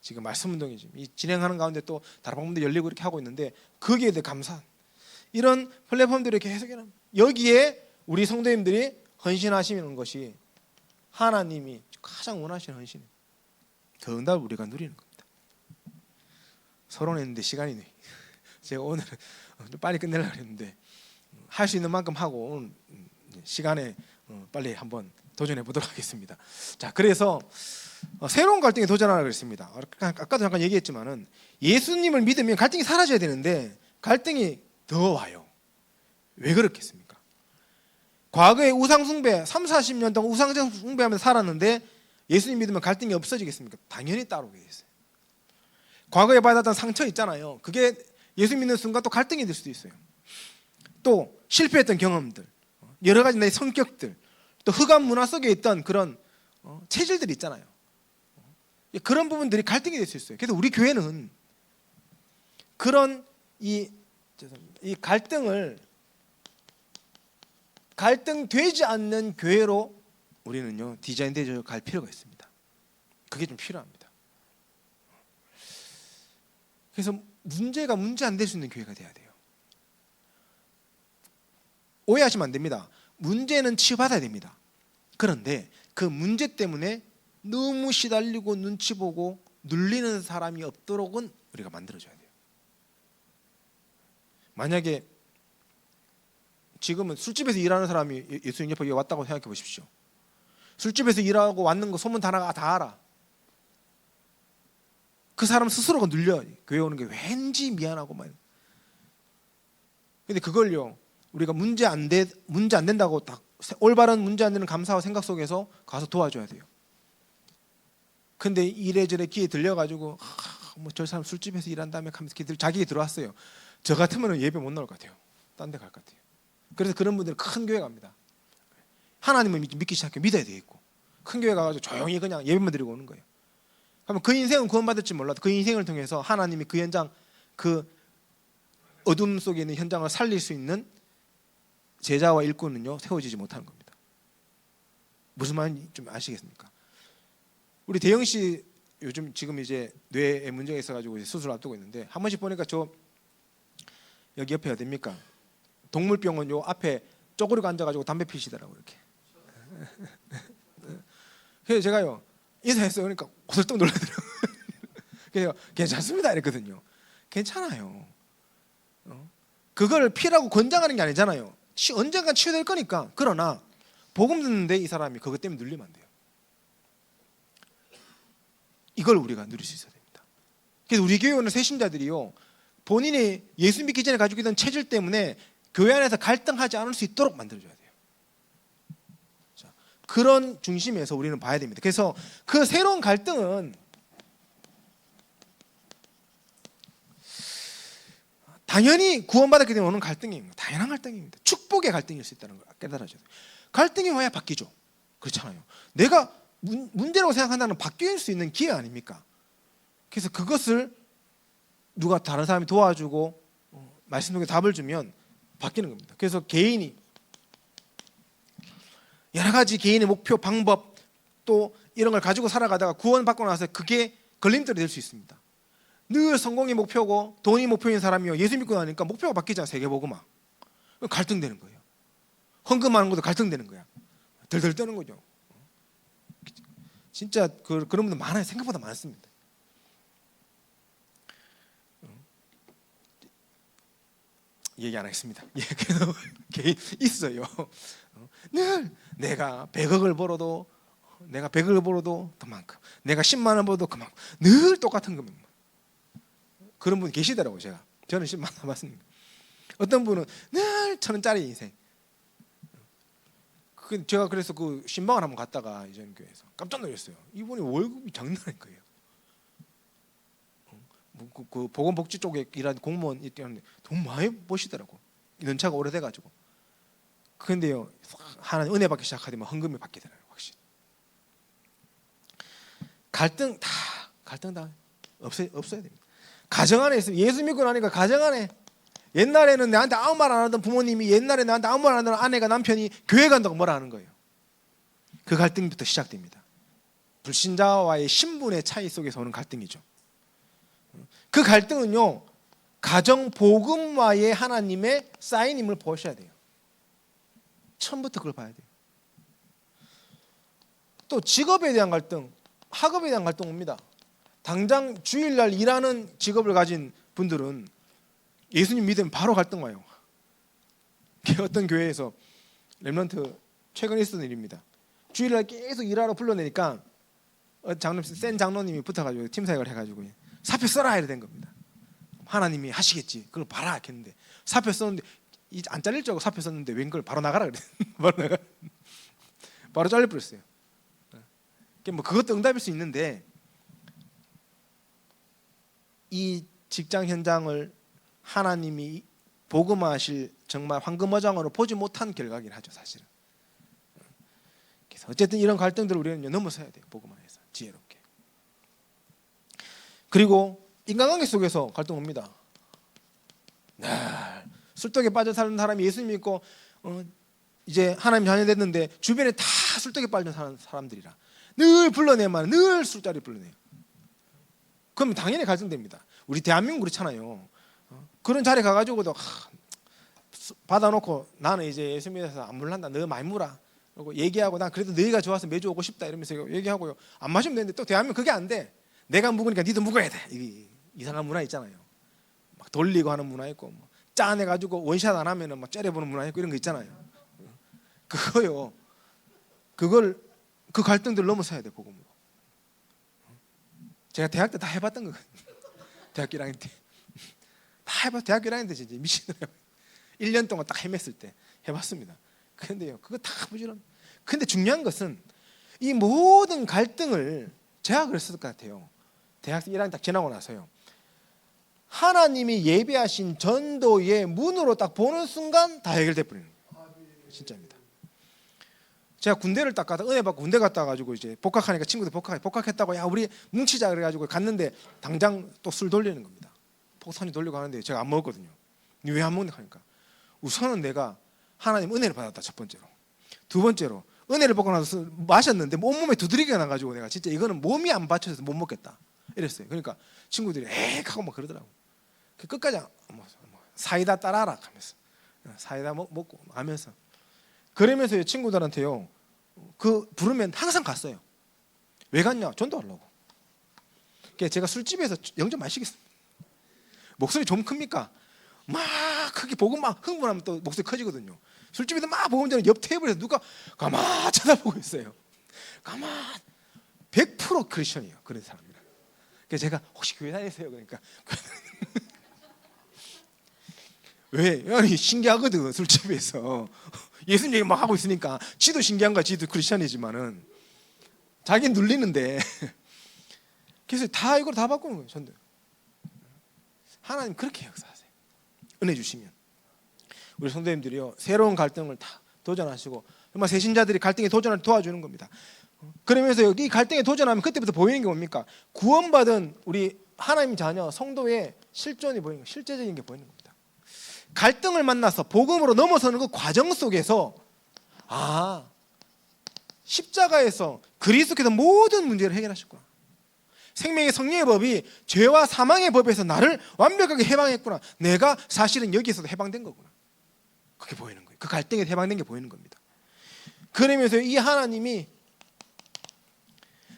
S1: 지금 말씀 운동이 지금 진행하는 가운데 또 다른 방법도 열리고 이렇게 하고 있는데 거기에 대해 감사. 이런 플랫폼들이 계속 여기에 우리 성도님들이 헌신하시는 것이 하나님이 가장 원하시는 헌신이에요. 그 응답을 우리가 누리는 겁니다. 서론했는데 시간이 네. 제가 오늘 좀 빨리 끝내려고 했는데 할 수 있는 만큼 하고 오늘 시간에 빨리 한번 도전해 보도록 하겠습니다. 자, 그래서 새로운 갈등에 도전하라고 했습니다. 아까도 잠깐 얘기했지만은 예수님을 믿으면 갈등이 사라져야 되는데 갈등이 더 와요. 왜 그렇겠습니까? 과거에 우상숭배 30-40년 동안 우상숭배하면서 살았는데 예수님 믿으면 갈등이 없어지겠습니까? 당연히 따라오게 됐어요. 과거에 받았던 상처 있잖아요. 그게 예수 믿는 순간 또 갈등이 될 수도 있어요. 또 실패했던 경험들, 여러 가지 내 성격들, 또 흑암 문화 속에 있던 그런 체질들이 있잖아요. 그런 부분들이 갈등이 될 수 있어요. 그래서 우리 교회는 그런 이 갈등되지 않는 교회로 우리는요 디자인되어 갈 필요가 있습니다. 그게 좀 필요합니다. 그래서 문제가 문제 안 될 수 있는 교회가 돼야 돼요. 오해하시면 안 됩니다. 문제는 치유받아야 됩니다. 그런데 그 문제 때문에 너무 시달리고 눈치 보고 눌리는 사람이 없도록은 우리가 만들어줘야 돼요. 만약에 지금은 술집에서 일하는 사람이 예수님 옆에 왔다고 생각해 보십시오. 술집에서 일하고 왔는 거 소문 다 알아. 그 사람 스스로가 눌려. 교회 오는 게 왠지 미안하고 막. 근데 그걸요 우리가 문제 안 된다고 딱 올바른 문제 안 되는 감사와 생각 속에서 가서 도와줘야 돼요. 근데 이래저래 귀에 들려가지고 뭐 저 사람 술집에서 일한다며 하면서 자기에 들어왔어요. 저 같으면 예배 못 나올 것 같아요. 딴 데 갈 것 같아요. 그래서 그런 분들은 큰 교회 갑니다. 하나님을 믿기 시작해 믿어야 되겠고 큰 교회 가가지고 조용히 그냥 예배만 드리고 오는 거예요. 그러면 그 인생은 구원받을지 몰라도 그 인생을 통해서 하나님이 그 현장, 그 어둠 속에 있는 현장을 살릴 수 있는 제자와 일꾼은요 세워지지 못하는 겁니다. 무슨 말인지 좀 아시겠습니까? 우리 대영 씨 요즘 지금 이제 뇌에 문제가 있어가지고 수술 앞두고 있는데 한 번씩 보니까 저 여기 옆에 어딥니까? 동물병원 요 앞에 쪼그리고 앉아가지고 담배 피시더라고 이렇게. 그래서 제가요 인사했어요. 그러니까 고슬떡 놀라더라고요. 그래서 괜찮습니다 이랬거든요. 괜찮아요. 그걸 피라고 권장하는 게 아니잖아요. 언젠간 치유될 거니까. 그러나 복음 듣는데 이 사람이 그것 때문에 눌리면 안 돼요. 이걸 우리가 누릴 수 있어야 됩니다. 그래서 우리 교회 오는 새신자들이요 본인이 예수 믿기 전에 가지고 있던 체질 때문에 교회 안에서 갈등하지 않을 수 있도록 만들어줘야 돼요. 자, 그런 중심에서 우리는 봐야 됩니다. 그래서 그 새로운 갈등은 당연히 구원받았기 때문에 오는 갈등입니다. 당연한 갈등입니다. 축복의 갈등일 수 있다는 걸 깨달아줘야 돼요. 갈등이 와야 바뀌죠. 그렇잖아요. 내가 문제라고 생각한다는 바뀔 수 있는 기회 아닙니까? 그래서 그것을 누가 다른 사람이 도와주고 말씀 속에 답을 주면 바뀌는 겁니다. 그래서 개인이 여러 가지 개인의 목표, 방법 또 이런 걸 가지고 살아가다가 구원받고 나서 그게 걸림돌이 될 수 있습니다. 늘 성공이 목표고 돈이 목표인 사람이요, 예수 믿고 나니까 목표가 바뀌잖아. 세계복음화. 갈등되는 거예요. 헌금하는 것도 갈등되는 거야. 덜덜 떠는 거죠. 진짜 그런 분들 많아요. 생각보다 많습니다. 얘기 안 하겠습니다. 그래서 개인 있어요. 늘 내가 100억을 벌어도 그만큼, 내가 10만 원 벌어도 그만큼, 늘 똑같은 겁니다. 그런 분 계시더라고요. 저는 10만 원 받습니다. 어떤 분은 늘 1,000원짜리 인생. 제가 그래서 그 신방을 한번 갔다가 이전 교회에서 깜짝 놀랐어요. 이분이 월급이 장난 아닌 거예요. 그 보건복지 쪽에 일하는 공무원 있는데 돈 많이 버시더라고. 연차가 오래돼가지고. 그런데요, 하나님 은혜 받기 시작하면 헌금이 받게 되나요, 확실히. 갈등 다 없어야 됩니다. 가정 안에 있으면, 예수 믿고 나니까 가정 안에, 옛날에는 나한테 아무 말 안 하던 부모님이 옛날에 나한테 아무 말 안 하던 아내가, 남편이 교회 간다고 뭐라 하는 거예요. 그 갈등부터 시작됩니다. 불신자와의 신분의 차이 속에서 오는 갈등이죠. 그 갈등은요, 가정 복음화의 하나님의 사인임을 보셔야 돼요. 처음부터 그걸 봐야 돼요. 또 직업에 대한 갈등, 학업에 대한 갈등 옵니다. 당장 주일날 일하는 직업을 가진 분들은 예수님 믿으면 바로 갈등 와요. 어떤 교회에서 렘넌트 최근에 있었던 일입니다. 주일날 계속 일하러 불러내니까 센 장로님이 붙어가지고 팀사역을 해가지고 사표 써라 이래 된 겁니다. 하나님이 하시겠지, 그걸 봐라 했는데 사표 썼는데 안 잘릴 줄 알고 사표 썼는데 웬걸 바로 나가라 그래. 바로 잘릴 뻔했어요. 뭐 그것도 응답일 수 있는데, 이 직장 현장을 하나님이 복음화하실 정말 황금어장으로 보지 못한 결과긴 하죠, 사실은. 그래서 어쨌든 이런 갈등들을 우리는 넘어서야 돼요, 복음화에서 지혜롭게. 그리고 인간관계 속에서 갈등 옵니다. 술독에 빠져 사는 사람이 예수 믿고 이제 하나님 자녀 됐는데 주변에 다 술독에 빠져 사는 사람들이라 늘 불러내만, 늘 술자리 불러내요. 그러면 당연히 갈등됩니다. 우리 대한민국 그렇잖아요. 그런 자리에 가가지고도 받아놓고 나는 이제 예수 믿어서 안 물란다, 너 많이 물어, 그리고 얘기하고 난 그래도 너희가 좋아서 매주 오고 싶다 이러면서 얘기하고요. 안 마시면 되는데 또 대한민국 그게 안 돼. 내가 묵으니까 니도 묵어야 돼. 이상한 문화 있잖아요. 막 돌리고 하는 문화 있고, 뭐 짜내가지고 원샷 안 하면은 막 째려보는 문화 있고, 이런 거 있잖아요. 그거요. 그 갈등들 넘어서야 돼, 복음으로. 제가 대학 때 다 해봤던 거거든요. 대학교 1학년 때 다 해봤. 대학교 1학년 때 진짜 미치더라고요. 1년 동안 딱 헤맸을 때 해봤습니다. 그런데요, 그거 다 부지런. 근데 중요한 것은 이 모든 갈등을, 제가 그랬을 것 같아요. 대학생 1학년 딱 지나고 나서요, 하나님이 예비하신 전도의 문으로 딱 보는 순간 다 해결돼 버리는 거예요. 진짜입니다. 제가 군대를 딱 가다 은혜 받고 군대 갔다 가지고 이제 복학하니까 친구들 복학했다고, 야 우리 뭉치자 그래가지고 갔는데 당장 또 술 돌리는 겁니다. 폭탄이 돌리고 하는데 제가 안 먹었거든요. 왜 안 먹냐 하니까, 우선은 내가 하나님 은혜를 받았다, 첫 번째로. 두 번째로 은혜를 받고 나서 마셨는데 온몸에 두드리기가 나가지고 내가 진짜 이거는 몸이 안 받쳐서 못 먹겠다 이랬어요. 그러니까 친구들이 에이 하고 막 그러더라고. 끝까지 사이다 따라라 하면서 사이다 먹고 하면서, 그러면서 친구들한테요, 그 부르면 항상 갔어요. 왜 갔냐? 전도하려고. 제가 술집에서 영접 마시겠습니다. 목소리 좀 큽니까? 막 크게 복음 막 흥분하면 또 목소리 커지거든요. 술집에서 막 복음 전에 옆 테이블에서 누가 가만 쳐다보고 있어요. 가만. 100% 크리스천이에요, 그런 사람이라. 그래서 제가 혹시 교회 다니세요? 그러니까 왜? 아니 신기하거든. 술집에서 예수님 얘기 막 하고 있으니까 지도 신기한가, 지도 크리스천이지만은 자기 눌리는데 그래서 다 이걸 다 바꾸는 거예요. 전도. 하나님 그렇게 역사하세요. 은혜 주시면 우리 성도님들이요 새로운 갈등을 다 도전하시고 정말 새신자들이 갈등에 도전을 도와주는 겁니다. 그러면서 여기 갈등에 도전하면 그때부터 보이는 게 뭡니까? 구원받은 우리 하나님 자녀 성도의 실존이 보이는 거예요. 실제적인 게 보이는 겁니다. 갈등을 만나서 복음으로 넘어서는 그 과정 속에서 십자가에서 그리스도께서 모든 문제를 해결하셨구나. 생명의 성령의 법이 죄와 사망의 법에서 나를 완벽하게 해방했구나. 내가 사실은 여기에서도 해방된 거구나. 그게 보이는 거예요. 그 갈등에 해방된 게 보이는 겁니다. 그러면서 이 하나님이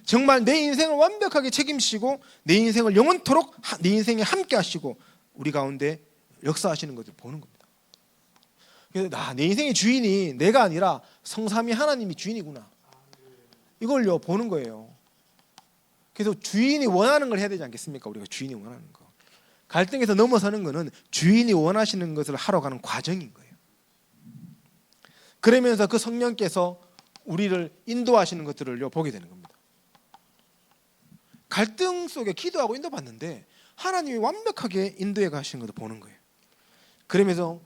S1: 정말 내 인생을 완벽하게 책임지시고 내 인생을 영원토록 내 인생에 함께 하시고 우리 가운데 역사하시는 것을 보는 겁니다. 그래서 내 인생의 주인이 내가 아니라 성삼위 하나님이 주인이구나. 이걸요 보는 거예요. 그래서 주인이 원하는 걸 해야 되지 않겠습니까? 우리가 주인이 원하는 거. 갈등에서 넘어서는 것은 주인이 원하시는 것을 하러 가는 과정인 거예요. 그러면서 그 성령께서 우리를 인도하시는 것들을 보게 되는 겁니다. 갈등 속에 기도하고 인도받는데 하나님이 완벽하게 인도해 가시는 것을 보는 거예요. 그러면서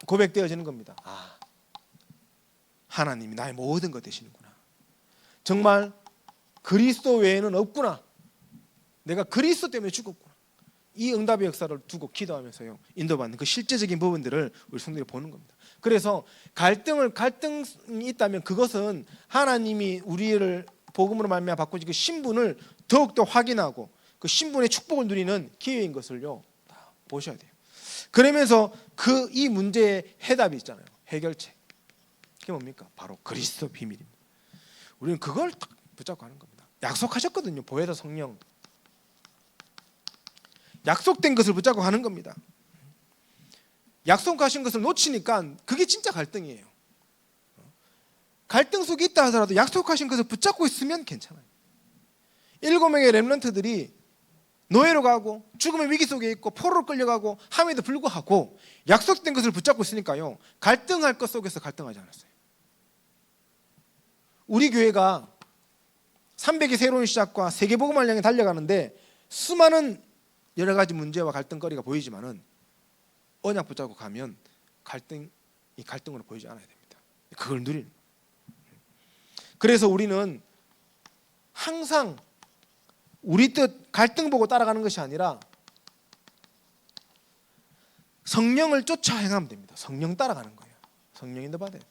S1: 고백되어지는 겁니다. 하나님이 나의 모든 것 되시는구나. 정말 그리스도 외에는 없구나. 내가 그리스도 때문에 죽었구나. 이 응답의 역사를 두고 기도하면서요 인도받는 그 실제적인 부분들을 우리 성도들이 보는 겁니다. 그래서 갈등이 있다면 그것은 하나님이 우리를 복음으로 말미암아 바꾸신 그 신분을 더욱더 확인하고 그 신분의 축복을 누리는 기회인 것을요 보셔야 돼요. 그러면서 이 문제의 해답이 있잖아요. 해결책. 그게 뭡니까? 바로 그리스도 비밀입니다. 우리는 그걸 딱 붙잡고 하는 겁니다. 약속하셨거든요. 보혜사 성령. 약속된 것을 붙잡고 하는 겁니다. 약속하신 것을 놓치니까 그게 진짜 갈등이에요. 갈등 속에 있다 하더라도 약속하신 것을 붙잡고 있으면 괜찮아요. 7명의 렘넌트들이 노예로 가고 죽음의 위기 속에 있고 포로로 끌려가고 함에도 불구하고 약속된 것을 붙잡고 있으니까요 갈등할 것 속에서 갈등하지 않았어요. 우리 교회가 300의 새로운 시작과 세계복음을 향해 달려가는데 수많은 여러 가지 문제와 갈등거리가 보이지만은 언약 붙잡고 가면 이 갈등으로 보이지 않아야 됩니다. 그걸 누리는 거예요. 그래서 우리는 항상 우리 뜻 갈등 보고 따라가는 것이 아니라 성령을 쫓아 행하면 됩니다. 성령 따라가는 거예요. 성령 인도받아요.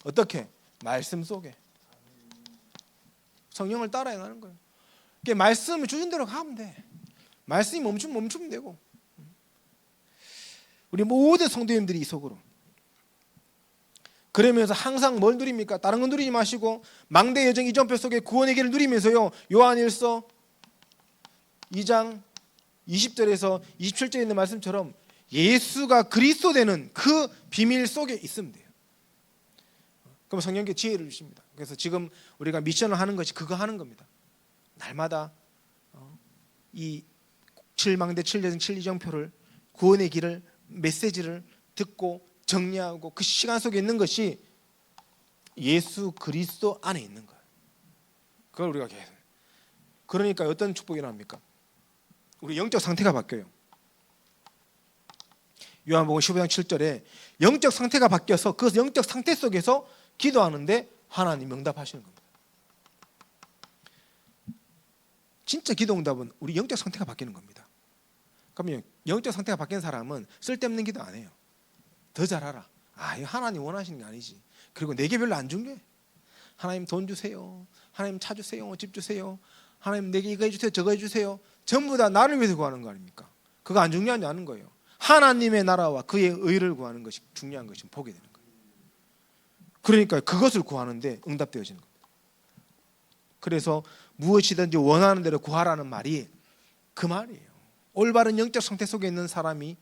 S1: 어떻게? 말씀 속에 성령을 따라 행하는 거예요. 말씀을 주신 대로 가면 돼. 말씀이 멈추면 되고. 우리 모든 성도님들이 이 속으로 그러면서 항상 뭘 누립니까? 다른 건 누리지 마시고 망대 여정 이전표 속에 구원의 길을 누리면서요 요한일서 2장 20절에서 27절에 있는 말씀처럼 예수가 그리스도 되는 그 비밀 속에 있으면 돼요. 그럼 성령께 지혜를 주십니다. 그래서 지금 우리가 미션을 하는 것이 그거 하는 겁니다. 날마다 이 7망대 7여정 7이정표를 구원의 길을 메시지를 듣고 정리하고 그 시간 속에 있는 것이 예수 그리스도 안에 있는 거예요. 그걸 우리가 계속. 그러니까 어떤 축복이 나옵니까? 우리 영적 상태가 바뀌어요. 요한복음 15장 7절에 영적 상태가 바뀌어서 그 영적 상태 속에서 기도하는데 하나님 응답하시는 겁니다. 진짜 기도 응답은 우리 영적 상태가 바뀌는 겁니다. 그러면 영적 상태가 바뀐 사람은 쓸데없는 기도 안 해요. 더 잘하라. 이거 하나님 원하시는 게 아니지. 그리고 내게 별로 안 중요해. 하나님 돈 주세요. 하나님 차 주세요. 집 주세요. 하나님 내게 이거 해주세요. 저거 해주세요. 전부 다 나를 위해서 구하는 거 아닙니까? 그거 안 중요하지 않은 거예요. 하나님의 나라와 그의 의를 구하는 것이 중요한 것이 보게 되는 거예요. 그러니까 그것을 구하는데 응답되어지는 겁니다. 그래서 무엇이든지 원하는 대로 구하라는 말이 그 말이에요. 올바른 영적 상태 속에 있는 사람이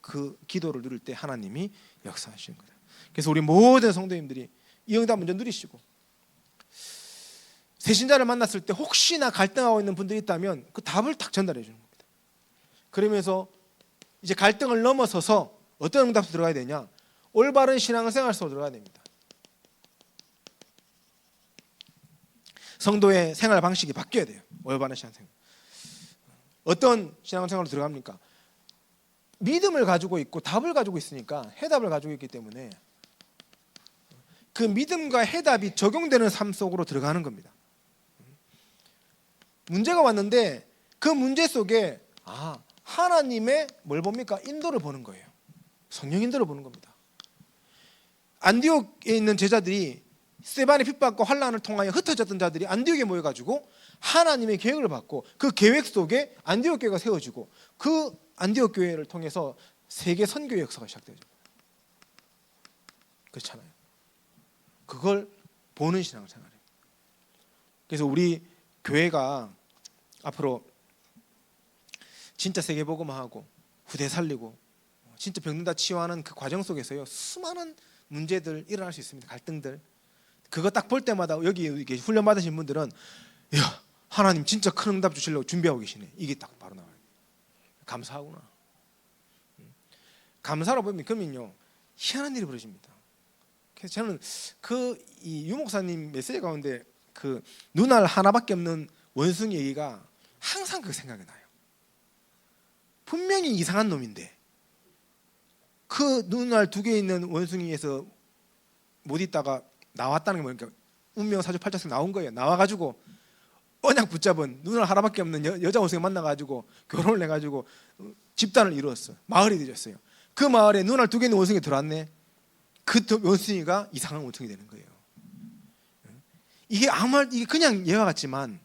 S1: 그 기도를 누릴 때 하나님이 역사하시는 거예요. 그래서 우리 모든 성도님들이 이 응답 먼저 누리시고 새신자를 만났을 때 혹시나 갈등하고 있는 분들이 있다면 그 답을 딱 전달해 주는 겁니다. 그러면서 이제 갈등을 넘어서서 어떤 응답 속으로 들어가야 되냐? 올바른 신앙생활 속으로 들어가야 됩니다. 성도의 생활 방식이 바뀌어야 돼요. 올바른 신앙생활. 어떤 신앙생활로 들어갑니까? 믿음을 가지고 있고 답을 가지고 있으니까, 해답을 가지고 있기 때문에 그 믿음과 해답이 적용되는 삶 속으로 들어가는 겁니다. 문제가 왔는데 그 문제 속에 하나님의 뭘 봅니까? 인도를 보는 거예요. 성령 인도를 보는 겁니다. 안디옥에 있는 제자들이 스데반의 핍박과 환난을 통하여 흩어졌던 자들이 안디옥에 모여가지고 하나님의 계획을 받고 그 계획 속에 안디옥 교회가 세워지고 그 안디옥 교회를 통해서 세계 선교의 역사가 시작되죠. 그렇잖아요. 그걸 보는 신앙생활이에요. 그래서 우리 교회가 앞으로 진짜 세계복음화하고 후대 살리고 진짜 병든 다 치유하는 그 과정 속에서요, 수많은 문제들 일어날 수 있습니다. 갈등들. 그거 딱 볼 때마다 여기 훈련 받으신 분들은 야, 하나님 진짜 큰 응답 주시려고 준비하고 계시네. 이게 딱 바로 나와요. 감사하구나. 감사로 보면 그러면요, 희한한 일이 벌어집니다. 그래서 저는 이 유목사님 메시지 가운데 그 눈알 하나밖에 없는 원숭이 얘기가 항상 그 생각이 나요. 분명히 이상한 놈인데 그 눈알 2개 있는 원숭이에서 못 있다가 나왔다는 게 뭐니까 운명 사주팔자에서 나온 거예요. 나와가지고 언약 붙잡은 눈알 하나밖에 없는 여자 원숭이 만나가지고 결혼을 해가지고 집단을 이루었어. 마을이 되었어요. 그 마을에 눈알 2개 있는 원숭이 들어왔네. 그 원숭이가 이상한 원숭이 되는 거예요. 이게 이게 그냥 예와 같지만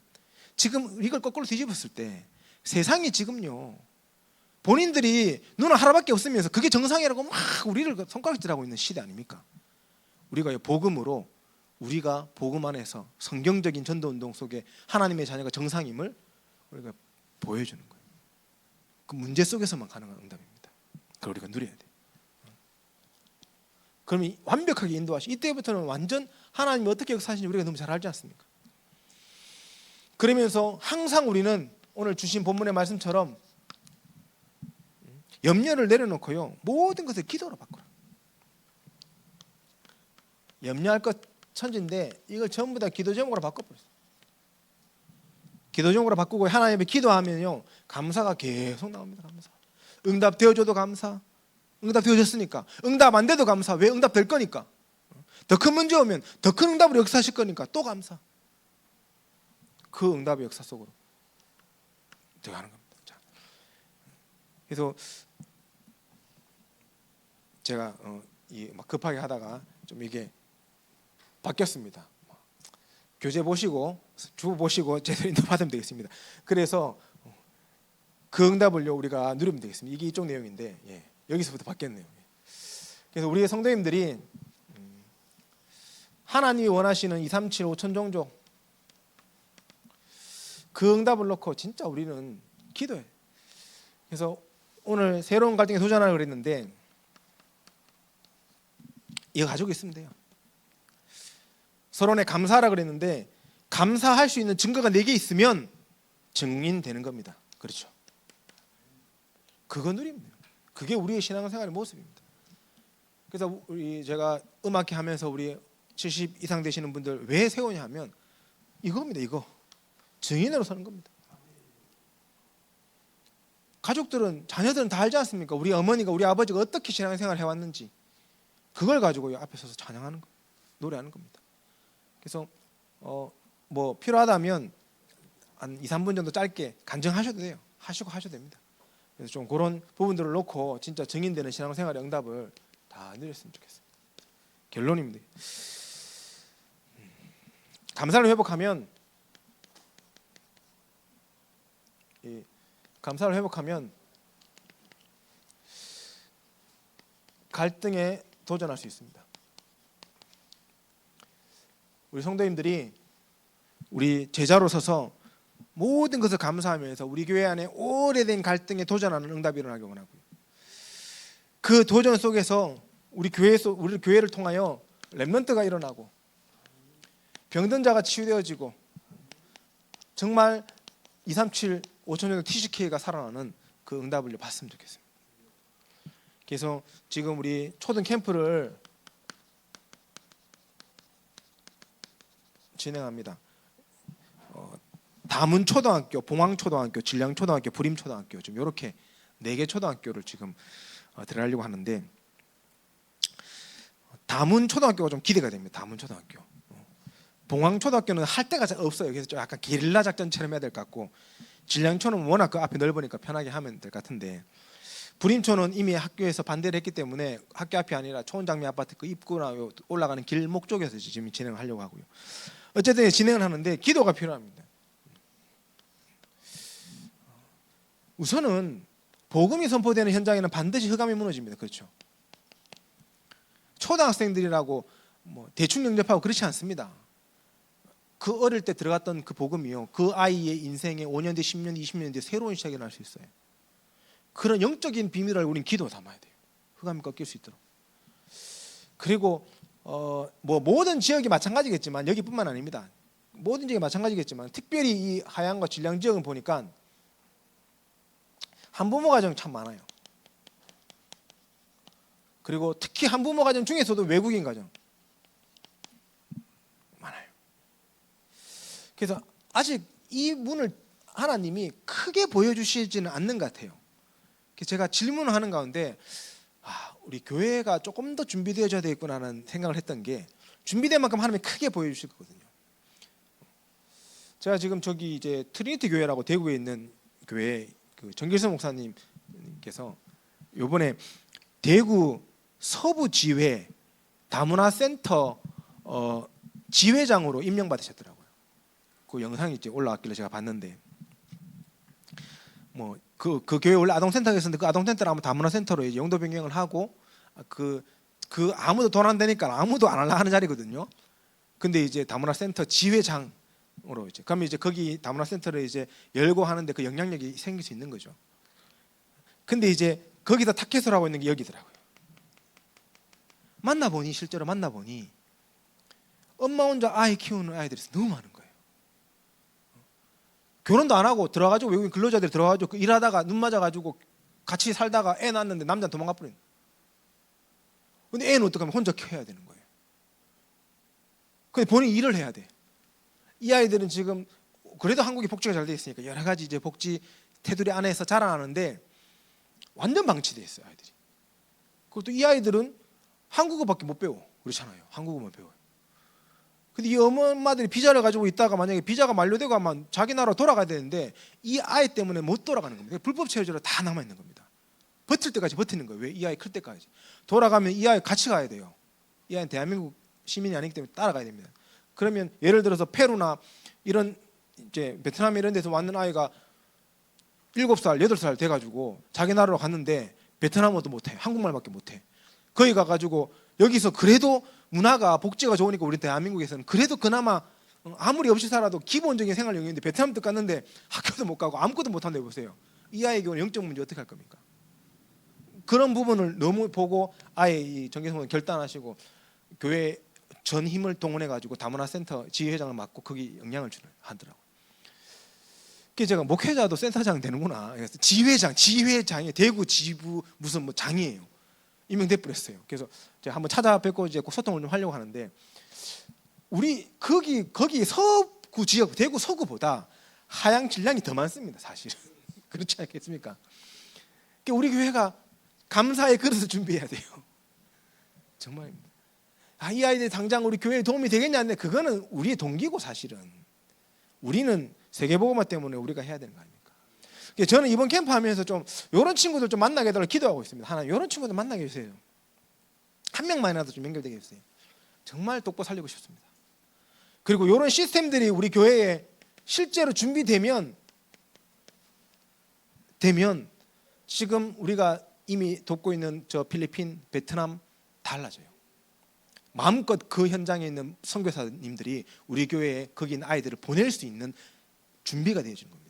S1: 지금 이걸 거꾸로 뒤집었을 때 세상이 지금요, 본인들이 눈알 하나밖에 없으면서 그게 정상이라고 막 우리를 손가락질하고 있는 시대 아닙니까? 우리가 복음으로, 우리가 복음 안에서 성경적인 전도운동 속에 하나님의 자녀가 정상임을 우리가 보여주는 거예요. 그 문제 속에서만 가능한 응답입니다. 그걸 우리가 누려야 돼요. 그러면 완벽하게 인도하시. 이때부터는 완전 하나님이 어떻게 역사하시는지 우리가 너무 잘 알지 않습니까? 그러면서 항상 우리는 오늘 주신 본문의 말씀처럼 염려를 내려놓고요, 모든 것을 기도로 바꾸라. 염려할 것 천지인데 이걸 전부 다 기도 제목으로 바꿔버렸어요. 기도 제목으로 바꾸고 하나님께 기도하면요, 감사가 계속 나옵니다. 감사. 응답 되어줘도 감사. 응답 되어졌으니까. 응답 안 돼도 감사. 왜? 응답 될 거니까. 더 큰 문제 오면 더 큰 응답으로 역사하실 거니까 또 감사. 그 응답의 역사 속으로 들어가는 겁니다. 자, 그래서 제가 막 급하게 하다가 좀 이게 바뀌었습니다. 교재 보시고 주보 보시고 제대로 인도 받으면 되겠습니다. 그래서 그 응답을요 우리가 누리면 되겠습니다. 이게 이쪽 내용인데 여기서부터 바뀌었네요. 그래서 우리의 성도님들이 하나님이 원하시는 2, 3, 7, 5천 종족 그 응답을 놓고 진짜 우리는 기도해. 그래서 오늘 새로운 갈등에 도전하려고 그랬는데 이거 가지고 있으면 돼요. 서론에 감사하라 그랬는데 감사할 수 있는 증거가 4개 있으면 증인되는 겁니다. 그렇죠? 그거 누리면 돼요. 그게 우리의 신앙생활의 모습입니다. 그래서 제가 음악회 하면서 우리 70 이상 되시는 분들 왜 세우냐 하면 이겁니다. 이거 증인으로 서는 겁니다. 가족들은, 자녀들은 다 알지 않습니까? 우리 어머니가, 우리 아버지가 어떻게 신앙생활을 해왔는지 그걸 가지고 앞에 서서 찬양하는 거, 노래하는 겁니다. 그래서 뭐 필요하다면 한 2, 3분 정도 짧게 간증하셔도 돼요. 하셔도 됩니다. 그래서 좀 그런 부분들을 놓고 진짜 증인되는 신앙생활의 응답을 다 누렸으면 좋겠어요. 결론입니다. 감사를 회복하면 갈등에 도전할 수 있습니다. 우리 성도님들이 우리 제자로 서서 모든 것을 감사하면서 우리 교회 안에 오래된 갈등에 도전하는 응답이 일어나기 원하고요. 그 도전 속에서 우리 교회를 통하여 렘넌트가 일어나고 병든 자가 치유되어지고 정말 2, 3, 7, 5천 정도 TCK가 살아나는 그 응답을 받으면 좋겠습니다. 그래서 지금 우리 초등 캠프를 진행합니다. 다문초등학교, 봉황초등학교, 진량초등학교, 부림초등학교 좀 이렇게 4개 초등학교를 지금 들어가려고 하는데 다문초등학교가 좀 기대가 됩니다. 다문초등학교. 봉황초등학교는 할 데가 잘 없어요. 그래서 좀 약간 게릴라 작전처럼 해야 될 것 같고 진량초는 워낙 그 앞에 넓으니까 편하게 하면 될 것 같은데 부림초는 이미 학교에서 반대를 했기 때문에 학교 앞이 아니라 초원장미 아파트 그 입구나 올라가는 길목 쪽에서 지금 진행을 하려고 하고요. 어쨌든 진행을 하는데 기도가 필요합니다. 우선은 복음이 선포되는 현장에는 반드시 흑암이 무너집니다. 그렇죠? 초등학생들이라고 뭐 대충 영접하고 그렇지 않습니다. 그 어릴 때 들어갔던 그 복음이요, 그 아이의 인생에 5년 뒤, 10년 뒤, 20년 뒤에 새로운 시작이 날 수 있어요. 그런 영적인 비밀을 우리는 기도 담아야 돼요. 흑암이 꺾일 수 있도록. 그리고 뭐 모든 지역이 마찬가지겠지만 여기뿐만 아닙니다. 모든 지역이 마찬가지겠지만 특별히 이 하양과 진량 지역은 보니까 한부모 가정 참 많아요. 그리고 특히 한부모 가정 중에서도 외국인 가정 많아요. 그래서 아직 이 문을 하나님이 크게 보여주시지는 않는 것 같아요. 그래서 제가 질문을 하는 가운데 우리 교회가 조금 더 준비되어져야 되겠구나라는 생각을 했던 게 준비된 만큼 하나님이 크게 보여주실 거거든요. 제가 지금 저기 이제 트리니티 교회라고 대구에 있는 교회 그 정길성 목사님께서 이번에 대구 서부 지회 다문화 센터 지회장으로 임명받으셨더라고요. 그 영상이 이제 올라왔길래 제가 봤는데 뭐 그 교회 원래 아동센터가 있었는데 그 아동센터를 한번 다문화 센터로 이제 용도 변경을 하고 그 아무도 돈 안 되니까 아무도 안 하려 하는 자리거든요. 근데 이제 다문화 센터 지회장으로 이제 그러면 이제 거기 다문화 센터를 이제 열고 하는데 그 영향력이 생길 수 있는 거죠. 근데 이제 거기다 타켓을 하고 있는 게 여기더라고요. 만나보니 실제로 만나보니 엄마 혼자 아이 키우는 아이들이 너무 많은 거예요. 결혼도 안 하고 들어가지고 외국인 근로자들이 들어가지고 일하다가 눈 맞아가지고 같이 살다가 애 낳았는데 남자는 도망가 버린. 근데 애는 어떡하면 혼자 키워야 되는 거예요. 근데 본인이 일을 해야 돼. 이 아이들은 지금 그래도 한국이 복지가 잘 돼 있으니까 여러 가지 이제 복지 테두리 안에서 자라나는데 완전 방치돼 있어요 아이들이. 그것도 이 아이들은 한국어밖에 못 배워. 그렇잖아요. 한국어만 배워요. 근데 이 엄마들이 비자를 가지고 있다가 만약에 비자가 만료되고 하면 자기 나라로 돌아가야 되는데 이 아이 때문에 못 돌아가는 겁니다. 불법 체류자로 다 남아 있는 겁니다. 버틸 때까지 버티는 거예요. 왜? 이 아이 클 때까지. 돌아가면 이 아이 같이 가야 돼요. 이 아이는 대한민국 시민이 아니기 때문에 따라가야 됩니다. 그러면 예를 들어서 페루나 이런 이제 베트남 이런 데서 왔는 아이가 7살, 8살 돼가지고 자기 나라로 갔는데 베트남어도 못해. 한국말밖에 못해. 거기 가가지고 여기서 그래도 문화가 복지가 좋으니까 우리 대한민국에서는 그래도 그나마 아무리 없이 살아도 기본적인 생활 영역인데 베트남 도 갔는데 학교도 못 가고 아무것도 못 한다고 보세요. 이 아이에게 오는 영적 문제 어떻게 할 겁니까? 그런 부분을 너무 보고 아예 이 정계성은 결단하시고 교회 전 힘을 동원해 가지고 다문화 센터 지회장을 맡고 거기 영향을 하더라고요. 그래서 제가 목회자도 센터장 되는구나. 그래서 지회장이 대구 지부 무슨 뭐 장이에요. 임명돼 버렸어요. 그래서 제가 한번 찾아뵙고 이제 소통을 좀 하려고 하는데 우리 거기 서구 지역 대구 서구보다 하양 질량이 더 많습니다. 사실은 그렇지 않겠습니까? 그러니까 우리 교회가 감사의 그릇을 준비해야 돼요. 정말입니다. 이 아이들 당장 우리 교회에 도움이 되겠냐 하는데 그거는 우리의 동기고 사실은 우리는 세계복음화 때문에 우리가 해야 되는 거 아닙니까? 저는 이번 캠프 하면서 좀 이런 친구들 좀 만나게 해달라고 기도하고 있습니다. 하나님 이런 친구들 만나게 해주세요. 한 명만이라도 좀 연결되게 해주세요. 정말 돕고 살리고 싶습니다. 그리고 이런 시스템들이 우리 교회에 실제로 준비되면 지금 우리가 이미 돕고 있는 저 필리핀, 베트남 달라져요. 마음껏 그 현장에 있는 선교사님들이 우리 교회에 거기 있는 아이들을 보낼 수 있는 준비가 되어지는 겁니다.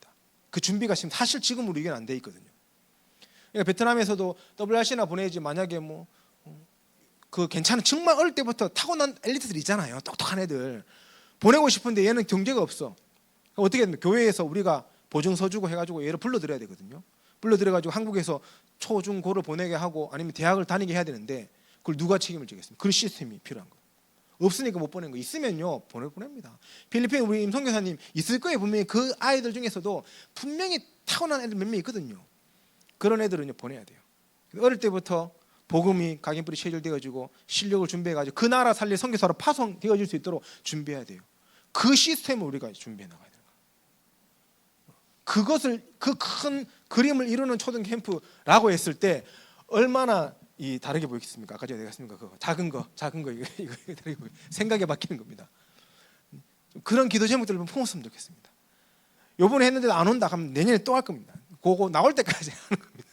S1: 그 준비가 사실 지금 우리 교회는 안 돼 있거든요. 그러니까 베트남에서도 WRC나 보내지 만약에 뭐 그 괜찮은 정말 어릴 때부터 타고난 엘리트들 있잖아요. 똑똑한 애들 보내고 싶은데 얘는 경제가 없어. 어떻게 됩니까? 교회에서 우리가 보증서 주고 해가지고 얘를 불러들여야 되거든요. 불러들여가지고 한국에서 초, 중, 고를 보내게 하고 아니면 대학을 다니게 해야 되는데 그걸 누가 책임을 지겠습니까? 그런 시스템이 필요한 거예요. 없으니까 못 보낸 거. 있으면요 보냅니다. 필리핀 우리 임성교사님 있을 거예요. 분명히 그 아이들 중에서도 분명히 타고난 애들 몇 명 있거든요. 그런 애들은요 보내야 돼요. 어릴 때부터 복음이 각인뿌리 체질되어지고 실력을 준비해가지고 그 나라 살릴 선교사로 파송되어질 수 있도록 준비해야 돼요. 그 시스템을 우리가 준비해 나가야 돼요. 그것을 그 큰 그림을 이루는 초등 캠프라고 했을 때 얼마나 이 다르게 보이겠습니까? 아까 제가 얘기했습니까? 그거 작은 거 이거 다르게 보이 생각에 바뀌는 겁니다. 그런 기도 제목들을 품었으면 좋겠습니다. 요번에 했는데도 안 온다 하면 내년에 또 할 겁니다. 그거 나올 때까지 하는 겁니다.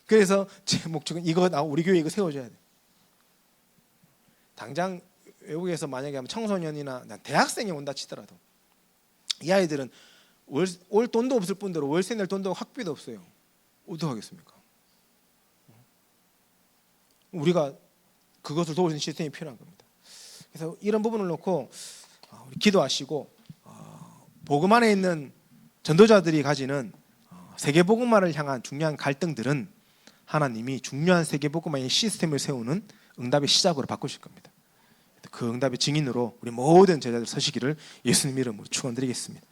S1: 그래서 제 목적은 우리 교회 이거 세워줘야 돼. 당장 외국에서 만약에 하면 청소년이나 대학생이 온다 치더라도 이 아이들은 올 돈도 없을 뿐더러 월세 낼 돈도 학비도 없어요. 어떡하겠습니까? 우리가 그것을 도울 수 있는 시스템이 필요한 겁니다. 그래서 이런 부분을 놓고 우리 기도하시고 복음 안에 있는 전도자들이 가지는 세계복음화를 향한 중요한 갈등들은 하나님이 중요한 세계복음화의 시스템을 세우는 응답의 시작으로 바꾸실 겁니다. 그 응답의 증인으로 우리 모든 제자들 서시기를 예수님 이름으로 축원드리겠습니다.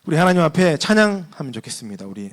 S1: 우리 하나님 앞에 찬양하면 좋겠습니다. 우리